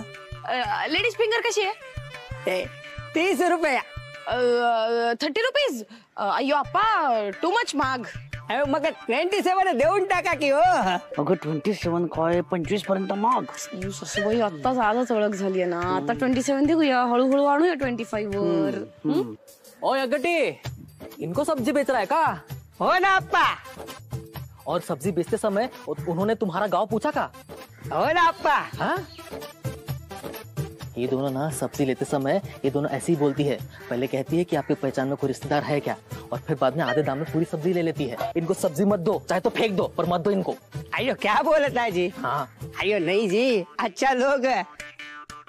लेडीज फिंगर कशी आहे? 30 रुपया. 30 रुपीज. अय्यो अप्पा, टू मच महाग. अयो मग 27 देऊन टाका की हो. अगं 27 काय, 25 पर्यंत माग. सासूबाई, आत्ताच आजच ओळख झाली ना, आता 27 देऊया, हळूहळू आणूया 25 वर. ओ अगटी, इनको सब्जी बेच रहा है का? हो ना अप्पा. और सब्जी बेचते समय उन्होंने तुम्हारा गांव पूछा का? हो ना अप्पा. हाँ? ये दोनों ना सब्जी लेते समय ये दोनों ऐसी ही बोलती है. पहले कहती है कि आपके पहचान में कोई रिश्तेदार है क्या, और फिर बाद में आधे दाम में पूरी सब्जी ले लेती है. इनको सब्जी मत दो, चाहे तो फेंक दो, पर मत दो इनको. अयो क्या बोलता है जी? हाँ. अयो नहीं जी, अच्छा लोग.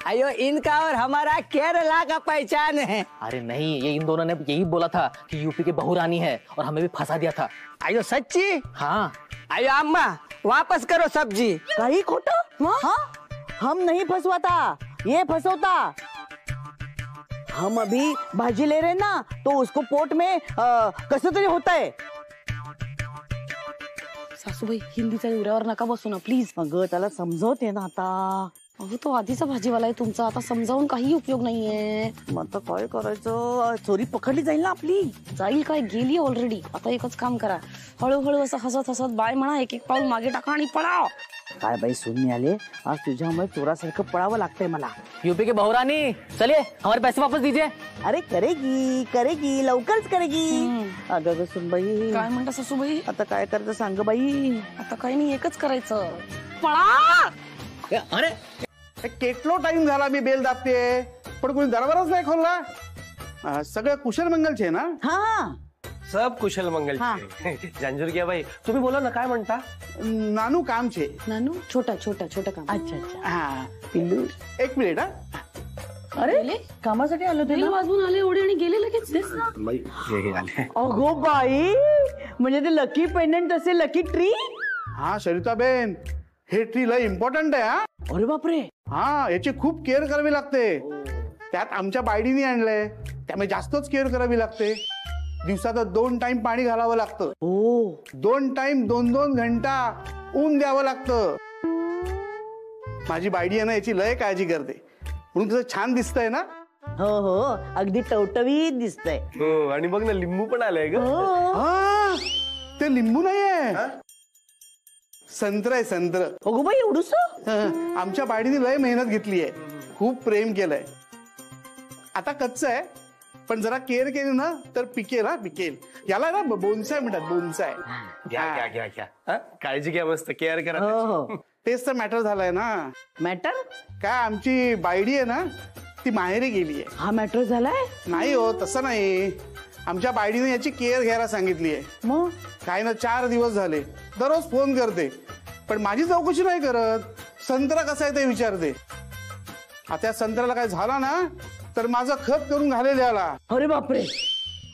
अयो इनका और हमारा केरला का पहचान है. अरे नहीं, ये इन दोनों ने यही बोला था कि यूपी के बहू रानी है, और हमें भी फंसा दिया था. अयो सच्ची? हाँ. अयो अम्मा वापस करो सब्जी. काही खोटं? हाँ? हम नहीं फंसवाता, ये फंसवता. हम अभी भाजी ले रहे ना, तो उसको पोट में कसं तरी होतंय. सासूबाई, हिंदीच्या उऱ्यावर नका बसू ना प्लीज. अगं त्याला समजवते ना आता. अहो तो आधीचा भाजीवाला आहे तुमचा, आता समजावून काही उपयोग नाहीये. मग आता काय करायचं, चोरी पकडली जाईल ना आपली. जाईल काय, गेली ऑलरेडी. आता एकच काम करा, हळूहळू असं हसत हसत बाय म्हणा, एक एक पाऊल मागे टाका आणि पळा. काय बाई सुन आले, आज तुझ्यामुळे चोरासारखं पळावं लागतंय मला. यूपी के बहू रानी, चलिए हमारे पैसे वापस दीजिए. अरे करेगी करेगी, लवकरच करेगी. अगं सुनबाई, काय म्हणता सासूबाई? आता काय करायचं सांग बाई. आता काही नाही, एकच करायचं, पळा. अरे केटलो टाइम झाला मी बेल दाबते, पण कोणी दरबारच नाही खोलला. सगळं कुशल मंगलचे ना? हा सब कुशल मंगल. जांजूर क्या बाई, तुम्ही बोला ना, काय म्हणता? नानू कामचे. नानू छोटा छोटा छोटा काम. अच्छा अच्छा. हा पिल्लू, एक मिनिट. हा अरे कामासाठी आलो ते. वाजून आले एवढे आणि गेले लगेच. तेच ना. अगो बाई, म्हणजे ते लकी पेंडंट असेल, लकी ट्री. हा सरिताबेन, हे ट्री लय इम्पॉर्टंट आहे. हा अरे बापरे. हा, याची खूप केअर करावी लागते. त्यात आमच्या बायडीने आणलंय, त्यामुळे जास्तच केअर करावी लागते. दिवसात 2 टाइम पाणी घालावं लागतं. 2 टाइम 2-2 घंटा ऊन द्यावं लागतं. माझी बायडी आहे ना, याची लय काळजी करते, म्हणून कसं छान दिसतंय ना. हो हो, अगदी टवटवीत दिसतंय. हो, आणि बघ ना, लिंबू पण आलंय ग. हा, ते लिंबू नाहीये, संत्र आहे, संत्र. अगो बाई, एवढूस. आमच्या बायडीने लय मेहनत घेतली आहे, खूप प्रेम केलंय. आता कच्चं आहे, पण जरा केअर केली ना तर पिकेल. हा पिकेल. याला ना बोनसाय म्हणतात, बोनसाय. घ्या घ्या घ्या घ्या, काळजी घ्या, मस्त केअर करा. हो. तेच तर मॅटर झालाय ना. मॅटर काय, आमची बायडी आहे ना, ती माहेरी गेली आहे. हा मॅटर झालाय? नाही हो, तसं नाही. आमच्या बायडीने याची केअर घ्यायला सांगितली आहे. मग काय ना, 4 दिवस झाले, दररोज फोन करते, पण माझी चौकशी नाही करत. संत्रा कसा आहे ते विचारते. आता या संत्र्याला काय झाला ना, तर माझं खत करून घालेले आला. अरे बापरे.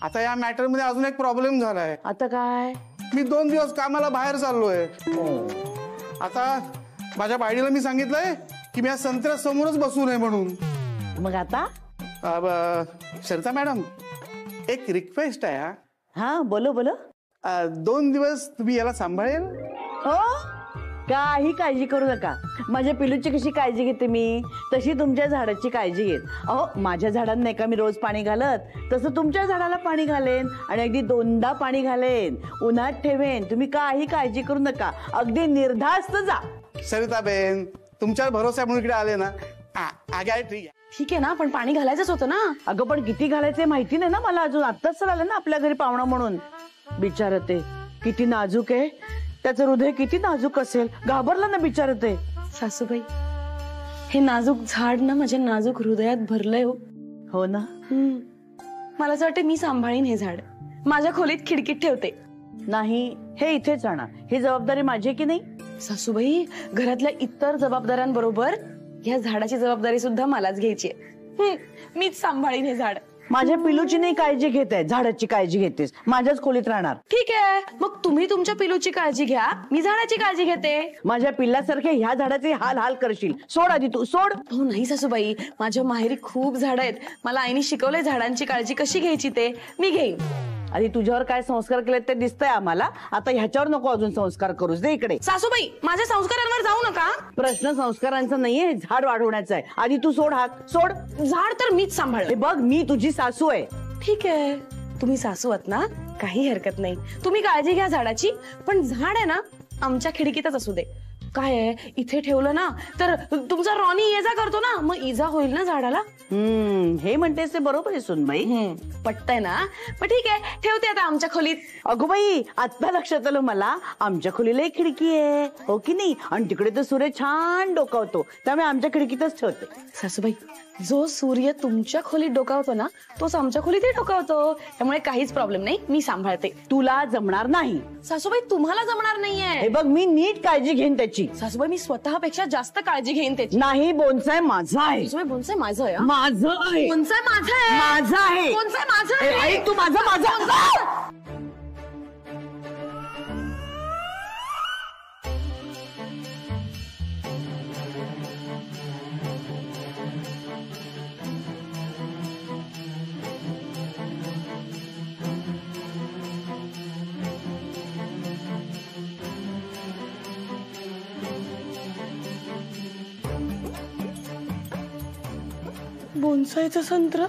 आता या मॅटर मध्ये अजून एक प्रॉब्लेम झालाय. आता काय? मी 2 दिवस कामाला बाहेर चाललोय. आता माझ्या बायडीला मी सांगितलंय की मी या संत्र्यासमोरच बसू नये म्हणून. मग आता सरिता मॅडम, एक रिक्वेस्ट आहे. हा बोलो बोलो. 2 दिवस तुम्ही याला सांभाळेल? हो, काही काळजी करू नका. माझ्या पिलूची कशी काळजी घेते मी, तशी तुमच्या झाडाची काळजी घेत. अहो, माझ्या झाडांना नाही का मी रोज पाणी घालत, तसं तुमच्या झाडाला पाणी घालेन आणि अगदी 2दा पाणी घालेन, उन्हात ठेवेन. तुम्ही काही काळजी करू नका, अगदी निर्धास्त जा. सरिताबेन, तुमच्यावर भरोसा म्हणून इकडे आले ना. ठीक आहे ना, पण पाणी घालायचंच होतं ना. अगं पण किती घालायचे माहिती नाही ना मला अजून. आत्ताच आलं ना आपल्या घरी पाहुणा म्हणून. बिचार ते किती नाजूक आहे, त्याचं हृदय किती नाजूक असेल. घाबरला ना बिचार ते. सासूबाई, हे नाजूक झाड ना माझ्या नाजूक हृदयात भरलंय. हो ना. मला असं वाटतं मी सांभाळीन हे झाड, माझ्या खोलीत खिडकीत ठेवते. नाही, हे इथेच राहणार. ही जबाबदारी माझी की नाही? सासूबाई, घरातल्या इतर जबाबदाऱ्यांबरोबर या झाडाची जबाबदारी सुद्धा मलाच घ्यायची आहे. मीच सांभाळीन हे झाड. माझ्या पिलूची नाही काळजी घेत आहे, झाडाची काळजी घेतेस. माझ्याच खोलीत राहणार. ठीक आहे, मग तुम्ही तुमच्या पिलूची काळजी घ्या, मी झाडाची काळजी घेते. माझ्या पिल्लासारखे ह्या झाडाचे हाल हाल करशील. सोड आधी तू, सोड. हो नाही सासूबाई, माझ्या माहेरी खूप झाड आहेत. मला आईने शिकवलंय झाडांची काळजी कशी घ्यायची ते. मी घेईन. आधी तुझ्यावर काय संस्कार केले ते दिसतंय आम्हाला. आता ह्याच्यावर नको अजून संस्कार करूस. दे इकडे. सासूबाई, माझ्या संस्कारांवर जाऊ नका. प्रश्न संस्कारांचा नाहीये, झाड वाढवण्याचा आहे. आधी तू सोड हात, सोड. झाड तर मीच सांभाळ. हे बघ, मी तुझी सासू आहे. ठीक आहे, तुम्ही सासू आहात ना, काही हरकत नाही. तुम्ही काळजी घ्या झाडाची, पण झाड आहे ना आमच्या खिडकीतच असू दे. काय आहे, इथे ठेवलं ना तर तुमचा रॉनी ये जा करतो ना, मग इजा होईल ना झाडाला. हे म्हणतेस ते बरोबर आहे सुनबाई. पटतंय ना. पण ठीक आहे, ठेवते आता आमच्या खोलीत. अगो बाई, आता लक्षात आलं मला, आमच्या खोलीला एक खिडकी आहे, हो की नाही? आणि तिकडे तर सूर्य छान डोकावतो, त्यामुळे आमच्या खिडकीतच ठेवते. सासूबाई, जो सूर्य तुमच्या खोलीत डोकावतो ना, तोच आमच्या खोलीतही डोकावतो. त्यामुळे काहीच प्रॉब्लेम नाही, मी सांभाळते. तुला जमणार नाही. सासूबाई, तुम्हाला जमणार नाहीये. हे बघ, मी नीट काळजी घेईन त्याची. सासूबाई, मी स्वतःपेक्षा जास्त काळजी घेईन त्याची. नाही, बोनसाय माझा आहे. सासूबाई, बोनसाय माझं आहे. माझं आहे. बोनसाय माझं आहे. माझं आहे. बोनसाय माझं आहे. ऐक तू, माझं माझं. बोनसायचं संत्र.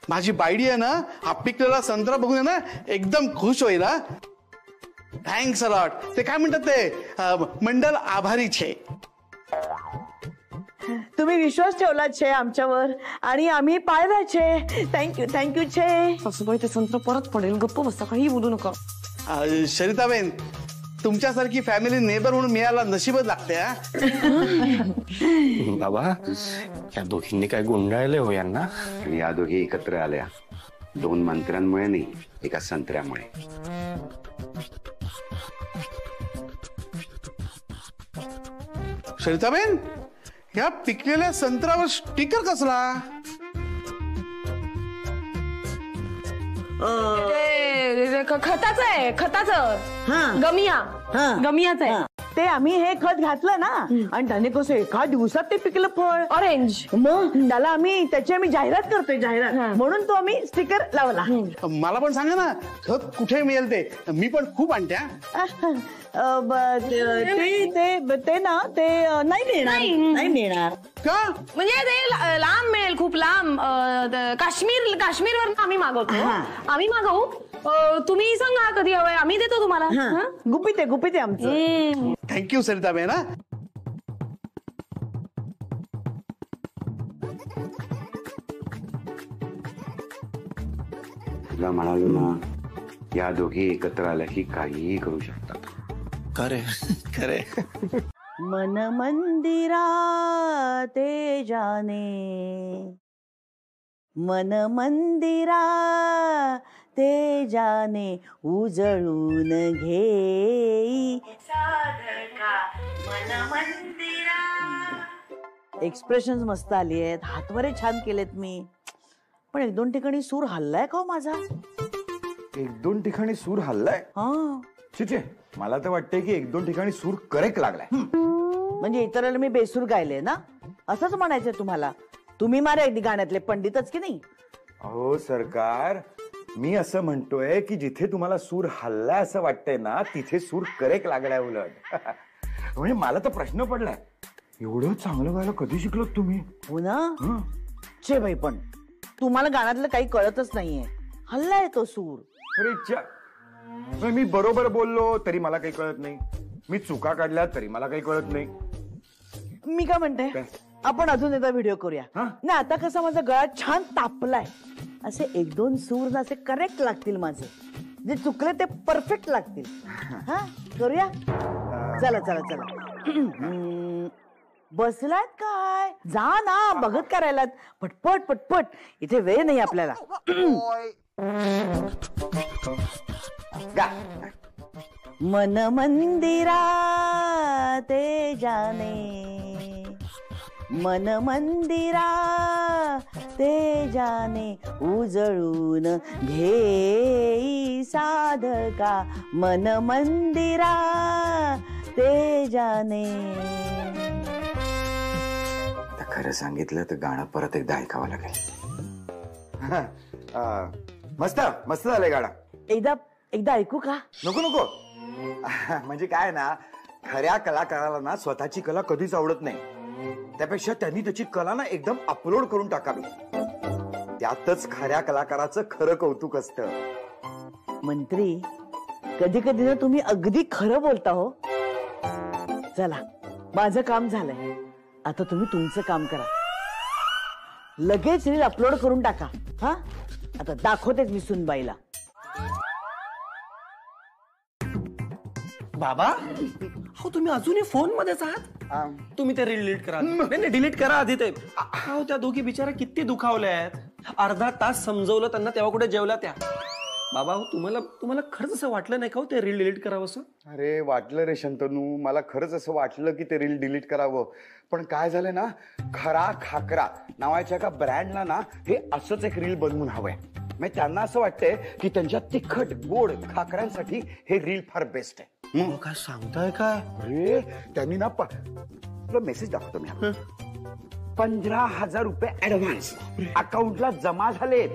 माझी बायडी आहे ना, हा पिकलेला संत्रा बघून आहे ना एकदम खुश होईल. Thanks a lot. ते काय म्हणतात ते, मंडल आभारी छे. तुम्ही विश्वास ठेवला छे आमच्यावर आणि आम्ही पाळला छे. थँक्यू, थँक्यू छे. सासूबाई, ते संत्र परत पडेल. गप्प बसा, काही बोलू नका. सरिताबेन, तुमच्यासारखी फॅमिली नेबर म्हणून मिळायला नशीबच लागते. बाबा, या दोघींनी काय गुंडाळले हो यांना. या दोघी एकत्र आल्या 2 मंत्र्यांमुळे नाही, एका संत्र्यामुळे. सरिताबेन, या पिकलेल्या संत्र्यावर स्टिकर कसला? खताचं आहे, खताचं. गमिया, गमियाच आहे ते. आम्ही हे खत घातलं ना, आणि त्याने कसं एका दिवसात ते पिकलं फळ. ऑरेंज. मग त्याला आम्ही जाहिरात करतोय, जाहिरात म्हणून तो आम्ही स्टिकर लावला. मला पण सांगा ना, खत कुठे मिळेल ते, मी पण खूप आणत्या. ते ना, ते नाही मिळणार. नाही मिळणार का? म्हणजे ते लांब मिळेल, खूप लांब. काश्मीरवर आम्ही मागवतो. आम्ही मागवू. तुम्ही सांगा कधी हवंय, आम्ही देतो तुम्हाला. गुपित आहे आमचं. थँक्यू सरिताबेन. तुला म्हणालो ना, या दोघी एकत्र आल्या की काहीही करू शकतात. खरे खरे. मन मंदिरा ते जाने, मन मंदिरा ते जाने, उजळून घे साधका मन मंदिरा एक्सप्रेशन मस्त आली आहेत, हातवारे छान केलेत मी, पण 1-2 ठिकाणी सूर हल्लाय का हो माझा? 1-2 ठिकाणी सूर हल्लाय? हा, चिचे मला तर वाटतंय की 1-2 ठिकाणी सूर करेक्ट लागलाय. म्हणजे इतरांना मी बेसूर गायले ना, असंच म्हणायचंय तुम्हाला? तुम्ही मारे अगदी गाण्यातले पंडितच की नाही? अहो सरकार, मी असं म्हणतोय की जिथे तुम्हाला सूर हल्लाय असं वाटतंय ना, तिथे सूर करेक्ट लागलाय उलट. म्हणजे मला तर प्रश्न पडलाय, एवढं चांगलं गायला कधी शिकलो तुम्ही? हो ना. चे बाई, पण तुम्हाला गाण्यातलं काही कळतच नाहीये. हल्लाय तो सूर. अरे मी बरोबर बोललो तरी मला काही कळत नाही, मी चुका काढल्या तरी मला काही कळत नाही. मी काय म्हणते, आपण अजून एकदा व्हिडिओ करूया ना. आता कसं माझा गळा छान तापलाय, असे 1-2 सूर ना असे करेक्ट लागतील माझे, जे चुकले ते परफेक्ट लागतील. हा, करूया. चला चला चला. बसलात काय? जा ना, बघत करायलात. पटपट पटपट, इथे वेळ नाही आपल्याला. मन मंदिरा ते जाने, मन मंदिरा ते जाने, उजळून घेई साधका, मन मंदिरा ते जाने. खरं सांगितलं तर गाणं परत एकदा ऐकावं लागेल. मस्त मस्त झालंय गाणं. एकदा ऐकू का? नको नको. म्हणजे काय ना, खऱ्या कलाकाराला ना स्वतःची कला कधीच आवडत नाही, त्यापेक्षा त्यांनी त्याची कला ना एकदम अपलोड करून टाकावी, त्यातच खऱ्या कलाकाराचं खरं कौतुक असतं. मंत्री, कधी कधी ना तुम्ही अगदी खरं बोलता हो. चला, माझं काम झालंय, आता तुम्ही तुमचं काम करा. लगेच रील अपलोड करून टाका. हा, आता दाखवतेच मी सुनबाईला. बाबा, हो तुम्ही अजूनही फोन मध्येच आहात? तुम्ही ते डिलीट करा. नाही डिलीट करा आधी ते. हो, त्या दोघी बिचारा किती दुखावल्या आहेत. अर्धा तास समजवलं त्यांना, तेव्हा कुठे जेवल्या त्या? बाबा, हो तुम्हाला खरंच असं वाटलं नाही का ते रील डिलीट करावं असं? अरे वाटलं रे शंतनू, मला खरंच असं वाटलं की ते रील डिलीट करावं, पण काय झालंय ना, खरा खाकरा नावाच्या एका ब्रँडला ना हे असंच एक रील बनवून हवंय. म्हणजे त्यांना असं वाटतंय की त्यांच्या तिखट गोड खाकऱ्यांसाठी हे रील फार बेस्ट आहे. काय सांगताय काय? अरे त्यांनी ना तुला मेसेज दाखवतो मी. 15,000 रुपये ऍडव्हान्स अकाउंटला जमा झालेत.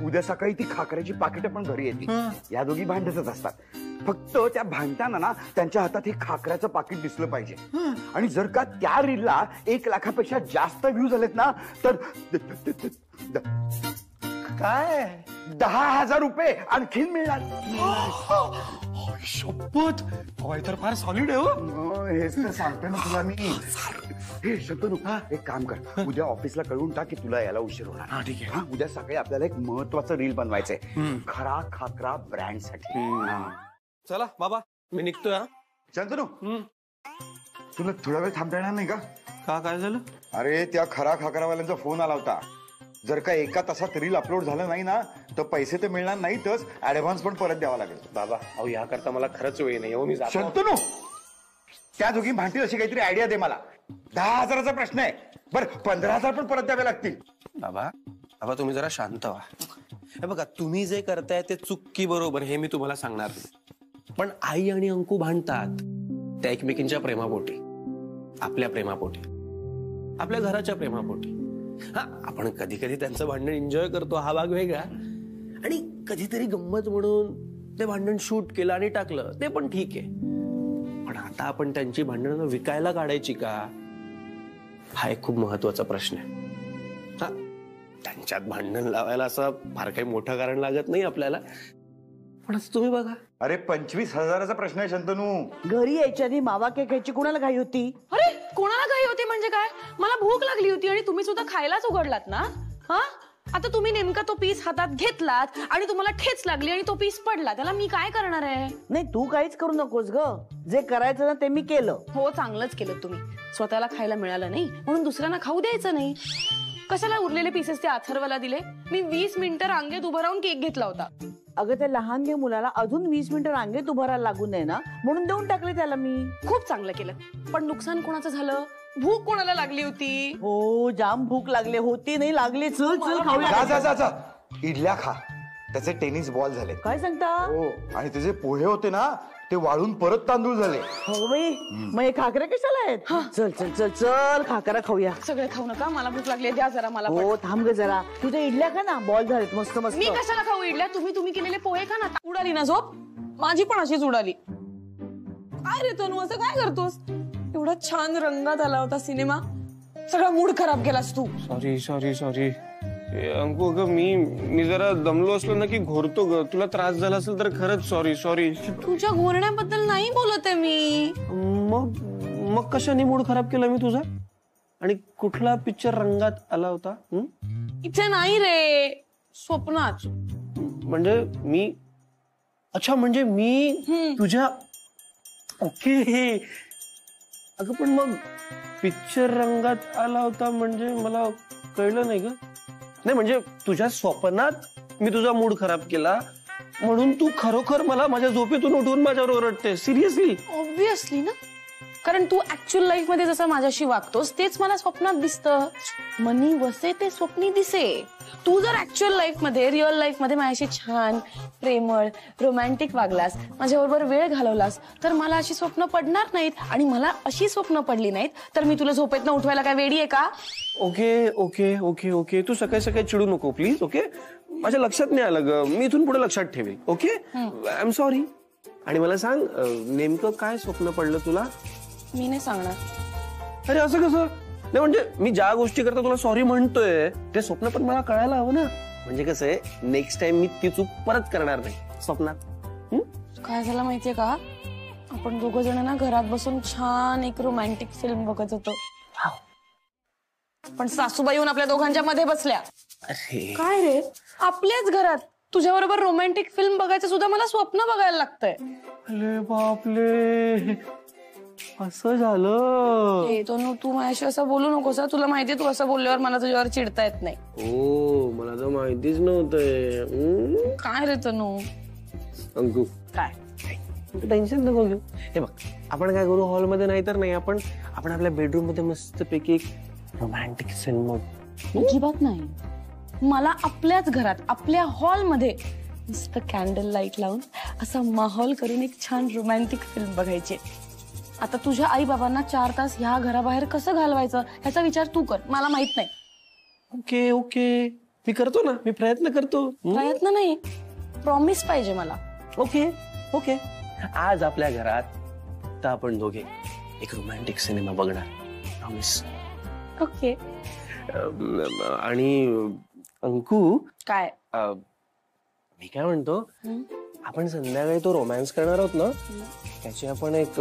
उद्या सकाळी ती खाकऱ्याची पाकिटं पण घरी येतील. या दोघी भांडतच असतात, फक्त त्या भांडताना ना त्यांच्या हातात हे खाकऱ्याचं पाकिट दिसलं पाहिजे. आणि जर का त्या रीलला 1 लाखापेक्षा जास्त व्ह्यू झालेत ना, तर काय 10,000 रुपये आणखीन मिळणार. शपथ, तर फार सॉलिड आहे हो. हेच तर सांगतोय ना तुला मी. हे शंतनू, एक काम कर, उद्या ऑफिसला कळवून टाक की तुला यायला उशीर होणार. ठीक आहे. उद्या सकाळी आपल्याला एक महत्वाचं रील बनवायचंय खरा खाकरा ब्रँड साठी. चला बाबा, मी निघतोय. शंतनू, तुला थोडा वेळ थांबता येणार नाही का? का, काय झालं? अरे त्या खरा खाकरावाल्यांचा फोन आला होता. जर का 1 तासात रील अपलोड झालं नाही ना, तर पैसे तर मिळणार नाहीतच, ऍडव्हान्स पण परत द्यावा लागेल. बाबा, अहो याकरता मला खरंच वेळ नाही हो. मी जातो. शंतनू, त्या दोघी भांडतील अशी काहीतरी आयडिया दे मला. 10,000चा प्रश्न आहे, बरं 15,000 पण परत द्यावे लागतील. बाबा तुम्ही जरा शांत व्हा. हे बघा, तुम्ही जे करताय ते चुकी बरोबर हे मी तुम्हाला सांगणार नाही, पण आई आणि अंकू भांडतात त्या एकमेकींच्या प्रेमापोटी, आपल्या प्रेमापोटी, आपल्या घराच्या प्रेमापोटी. हा, आपण कधी कधी त्यांचं भांडण एन्जॉय करतो, हा भाग वेगळा. आणि कधीतरी गंमत म्हणून ते भांडण शूट केलं आणि टाकलं, ते पण ठीक आहे. पण आता आपण त्यांची भांडणं विकायला काढायची का, हा एक खूप महत्वाचा प्रश्न आहे. हा, त्यांच्यात भांडण लावायला असं फार काही मोठं कारण लागत नाही आपल्याला, पण असं तुम्ही बघा. अरे 25,000चा प्रश्न आहे शंतनू. घरी यायच्या आधी मावा केक खायची कुणाला घाई होती? अरे, कोणाला घाई होती म्हणजे काय? मला भूक लागली होती आणि तुम्ही सुद्धा खायलाच उघडलात ना. हा, आता तुम्ही नेमका तो पीस हातात घेतलात आणि तुम्हाला ठेच लागली आणि तो पीस पडला, त्याला मी काय करणार आहे? नाही, तू काहीच करू नकोस ग. जे करायचं ना ते मी केलं. हो, चांगलंच केलं तुम्ही. स्वतःला खायला मिळालं नाही म्हणून दुसऱ्यांना खाऊ द्यायचं नाही. कशाला उरलेले पीसेस ते अथर्वला दिले? मी 20 मिनिटं रांगेत उभं राहून केक घेतला होता. अगं, त्या लहान मुलाला अजून 20 मिनिटं रांगेत उभं राहायला लागू नये ना, म्हणून देऊन टाकले त्याला मी. खूप चांगलं केलं, पण नुकसान कोणाचं झालं? भूक कोणाला लागली होती? हो जाम भूक लागली होती, नाही लागली. चल चल खाऊया. जा इडल्या खा. त्याचे टेनिस बॉल झाले. काय सांगता? हो, आणि त्याचे पोहे होते ना ते वाळून परत तांदूळ झाले. हो बाई, मग हे खाकरे कशाला आहेत? चल चल चल चल खाकरा खाऊया. सगळे खाऊ नका, मला भूक लागली, द्या जरा मला. हो थांब ग जरा. तुझ्या इडल्या खा ना, बॉल झालेत मस्त मस्त. मी कशाला खाऊ इडल्या? तुम्ही केलेले पोहे खा ना. उडाली ना झोप? माझी पण अशीच उडाली. काय रे तनू, असं काय करतोस? एवढा छान रंगात आला होता सिनेमा, सगळा मूड खराब केलास तू. सॉरी अंकू, अगं मी जरा दमलो असलो ना की घोरतो ग. तुला त्रास झाला असेल तर खरंच सॉरी. तुझ्या घोरण्याबद्दल नाही बोलत आहे मी. मग कशाने मूड खराब केला मी तुझा? आणि कुठला पिक्चर रंगात आला होता? इथे नाही रे, स्वप्नात. म्हणजे मी तुझ्या ओके. अगं पण मग पिक्चर रंगात आला होता म्हणजे मला कळलं नाही ग. नाही म्हणजे तुझ्या स्वप्नात मी तुझा मूड खराब केला म्हणून तू खरोखर मला माझ्या झोपेतून उठवून माझ्यावर ओरडते? सिरियसली? ऑब्विसली ना, कारण तू ऍक्च्युअल लाईफ मध्ये जसं माझ्याशी वागतोस तेच मला स्वप्नात दिसतं. मनी वसे ते स्वप्नी दिसे. तू जर ऍक्च्युअल लाईफ मध्ये, रिअल लाईफ मध्ये माझ्याशी छान, प्रेमळ, रोमॅन्टिक वागलास, माझ्याबरोबर वेळ घालवलास तर मला अशी स्वप्न पडणार नाहीत. आणि मला अशी स्वप्न पडली नाहीत तर मी तुला झोपेतनं उठवायला काय वेडी आहे का? ओके. तू सकाळी चिडू नको प्लीज. ओके, माझ्या लक्षात नाही आलं ग. मी इथून पुढे लक्षात ठेवेल. Okay, I am sorry. आणि मला सांग, नेमकं काय स्वप्न पडलं तुला? मी नाही सांगणार. अरे असं कसं? नाही म्हणजे मी ज्या गोष्टी करता तुला सॉरी म्हणतोय ते स्वप्न पण मला कळायला हवं ना. म्हणजे कसं आहे, नेक्स्ट टाइम मी ती चूक परत करणार नाही स्वप्नात. काय झालं माहितीये का, आपण दोघं जण ना घरात बसून छान एक रोमॅन्टिक फिल्म बघत होतो, पण सासूबाई येऊन आपल्या दोघांच्या मध्ये बसल्या. काय रे, आपल्याच घरात तुझ्या बरोबर रोमॅन्टिक फिल्म बघायचं सुद्धा मला स्वप्न बघायला लागतंय. अरे बापले, असं झालं? तू माझ्याशी असं बोलू नकोस. तुला माहितीये तू असं बोलल्यावर मला तुझ्यावर चिडता येत नाही. हो, मला तर माहितीच नव्हतं. काय रे तनू? अंकू, काय टेन्शन नको घेऊ. हे बघ, आपण काय करू, हॉलमध्ये नाही तर नाही, आपण आपल्या बेडरूम मध्ये मस्त पैकी एक रोमॅन्टिक फिल्म. अजिबात नाही. मला आपल्याच घरात, आपल्या हॉलमध्ये मस्त कॅन्डल लाईट लावून असा माहोल करून एक छान रोमॅन्टिक फिल्म बघायची. आता तुझ्या आई बाबांना 4 तास ह्या घराबाहेर कसं घालवायचं ह्याचा विचार तू कर, मला माहित नाही. ओके, मी करतो ना, मी प्रयत्न करतो. प्रयत्न नाही, प्रॉमिस पाहिजे मला. ओके. आज आपल्या घरात तर आपण दोघे एक रोमॅन्टिक सिनेमा बघणार. प्रॉमिस. ओके. आणि अंकू, काय? मी काय म्हणतो, आपण संध्याकाळी तो रोमॅन्स करणार आहोत ना, त्याची आपण एक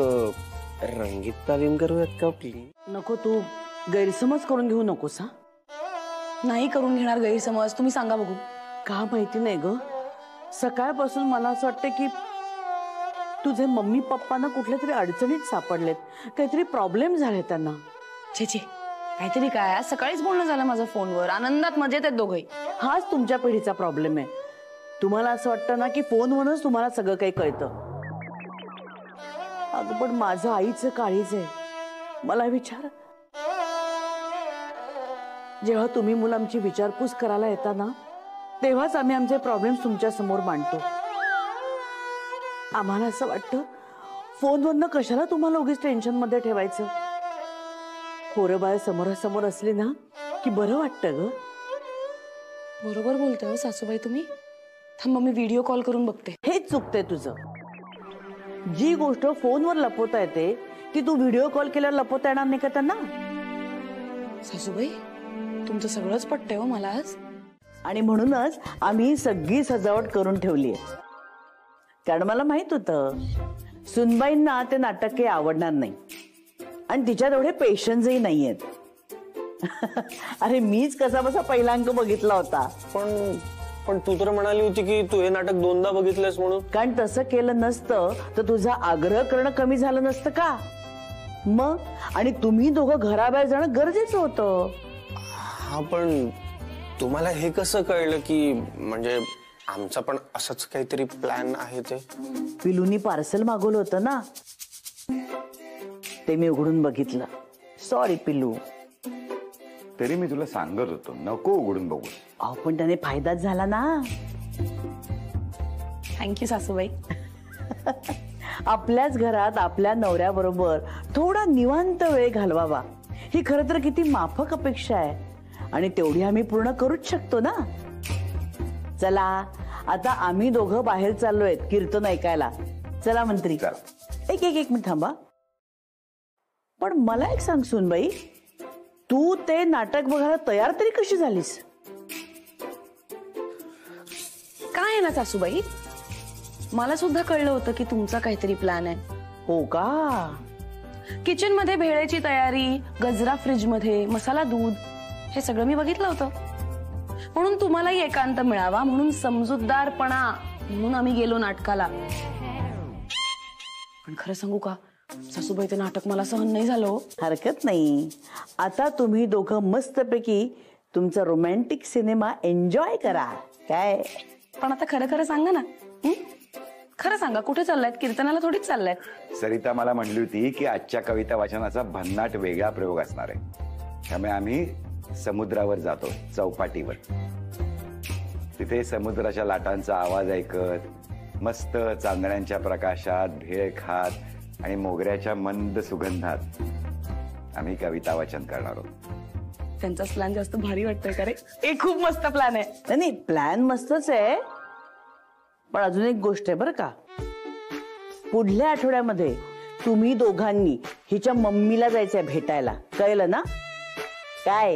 रंगीत तालीम करूयात का प्लीज? नको, तू गैरसमज करून घेऊ नकोस. हा, नाही करून घेणार गैरसमज. तुम्ही सांगा बघू. का माहिती नाही ग, सकाळपासून मला असं वाटतं की तुझे मम्मी पप्पा ना कुठल्या तरी अडचणीत सापडलेत, काहीतरी प्रॉब्लेम झाले त्यांना. छे काहीतरी काय, सकाळीच बोलणं झालं माझं फोनवर, आनंदात मजेत आहेत दोघंही. हाच तुमच्या पिढीचा प्रॉब्लेम आहे. तुम्हाला असं वाटतं ना की फोनवरूनच तुम्हाला सगळं काही कळतं. अगं पण माझं आईचं काळीज आहे. मला विचार, जेव्हा तुम्ही मुलांची विचारपूस करायला येता ना, तेव्हाच आम्ही आमचे प्रॉब्लेम्स तुमच्या समोर मांडतो. आम्हाला असं वाटतं फोनवरनं कशाला तुम्हाला उगीच टेन्शन मध्ये ठेवायचं. पोरं बाळ समोरासमोर असली ना की बरं वाटतं ग. बरोबर बोलतोय सासूबाई तुम्ही. थांबा, मी व्हिडिओ कॉल करून बघते. हेच चुकतंय तुझं. जी गोष्ट फोनवर लपवता येते ती तू व्हिडिओ कॉल केल्यावर लपवता येणार नाही का त्यांना? सासूबाई, तुमचं सगळंच पटतंय हो मला आज. आणि म्हणूनच आम्ही सगळी सजावट करून ठेवली आहे, कारण मला माहित होतं सुनबाईंना ते नाटक काही आवडणार नाही आणि तिच्यात एवढे पेशन्सही नाहीयेत. अरे मीच कसा बसा पहिला अंक बघितला होता. पण तू तर म्हणाली होती की तू हे नाटक 2दा बघितलंस म्हणून. कारण तसं केलं नसतं तर तुझा आग्रह करणं कमी झालं नसतं का मग? आणि तुम्ही दोघं घराबाहेर जाणं गरजेचं होतं. हा, पण तुम्हाला हे कसं कळलं की म्हणजे आमचा पण असंच काहीतरी प्लॅन आहे? ते पिलूनी पार्सल मागवलं होतं ना, ते मी उघडून बघितलं सॉरी पिल्लू. तरी मी तुला सांगत होतो नको उघडून बघू. अहो पण त्याने फायदाच झाला ना. थँक्यू सासूबाई. आपल्याच घरात आपल्या नवऱ्याबरोबर थोडा निवांत वेळ घालवावा ही खरं तर किती माफक अपेक्षा आहे आणि तेवढी आम्ही पूर्ण करूच शकतो ना. चला आता आम्ही दोघं बाहेर चाललोय कीर्तन ऐकायला. चला मंत्री. एक मिनिट थांबा. पण मला एक सांग सुनबाई, तू ते नाटक बघायला तयार तरी कशी झालीस? काय आहे ना सासूबाई, मला सुद्धा कळलं होतं की तुमचा काहीतरी प्लॅन आहे. हो का? किचन मध्ये भेळेची तयारी, गजरा फ्रीज मध्ये, मसाला दूध, हे सगळं मी बघितलं होतं. म्हणून तुम्हालाही एकांत मिळावा म्हणून समजूतदारपणा म्हणून आम्ही गेलो नाटकाला. पण खरं सांगू का सासूबाई, ते नाटक मला सहन नाही झालं. हरकत नाही, आता तुम्ही दोघं मस्तपैकी तुमचा रोमॅन्टिक सिनेमा एन्जॉय करा. काय पण आता खरं खरं सांगा ना, खरं सांगा कुठे चाललायत? कीर्तनाला थोडीच चाललायत. सरिता मला म्हणली होती की आजच्या कविता वाचनाचा भन्नाट वेगळा प्रयोग असणार आहे, त्यामुळे आम्ही समुद्रावर जातो, चौपाटीवर. तिथे समुद्राच्या लाटांचा आवाज ऐकत मस्त चांदण्यांच्या प्रकाशात भेळ खात आणि मोगऱ्याच्या मंद सुगंधात आम्ही कविता वाचन करणार आहोत. त्यांचाच प्लॅन जास्त भारी वाटतोय का रे? एक खूप मस्त प्लॅन आहे. नाही प्लॅन मस्तच आहे, पण अजून एक गोष्ट आहे बरं का. पुढल्या आठवड्यामध्ये तुम्ही दोघांनी हिच्या मम्मीला जायचंय भेटायला, कळलं ना? काय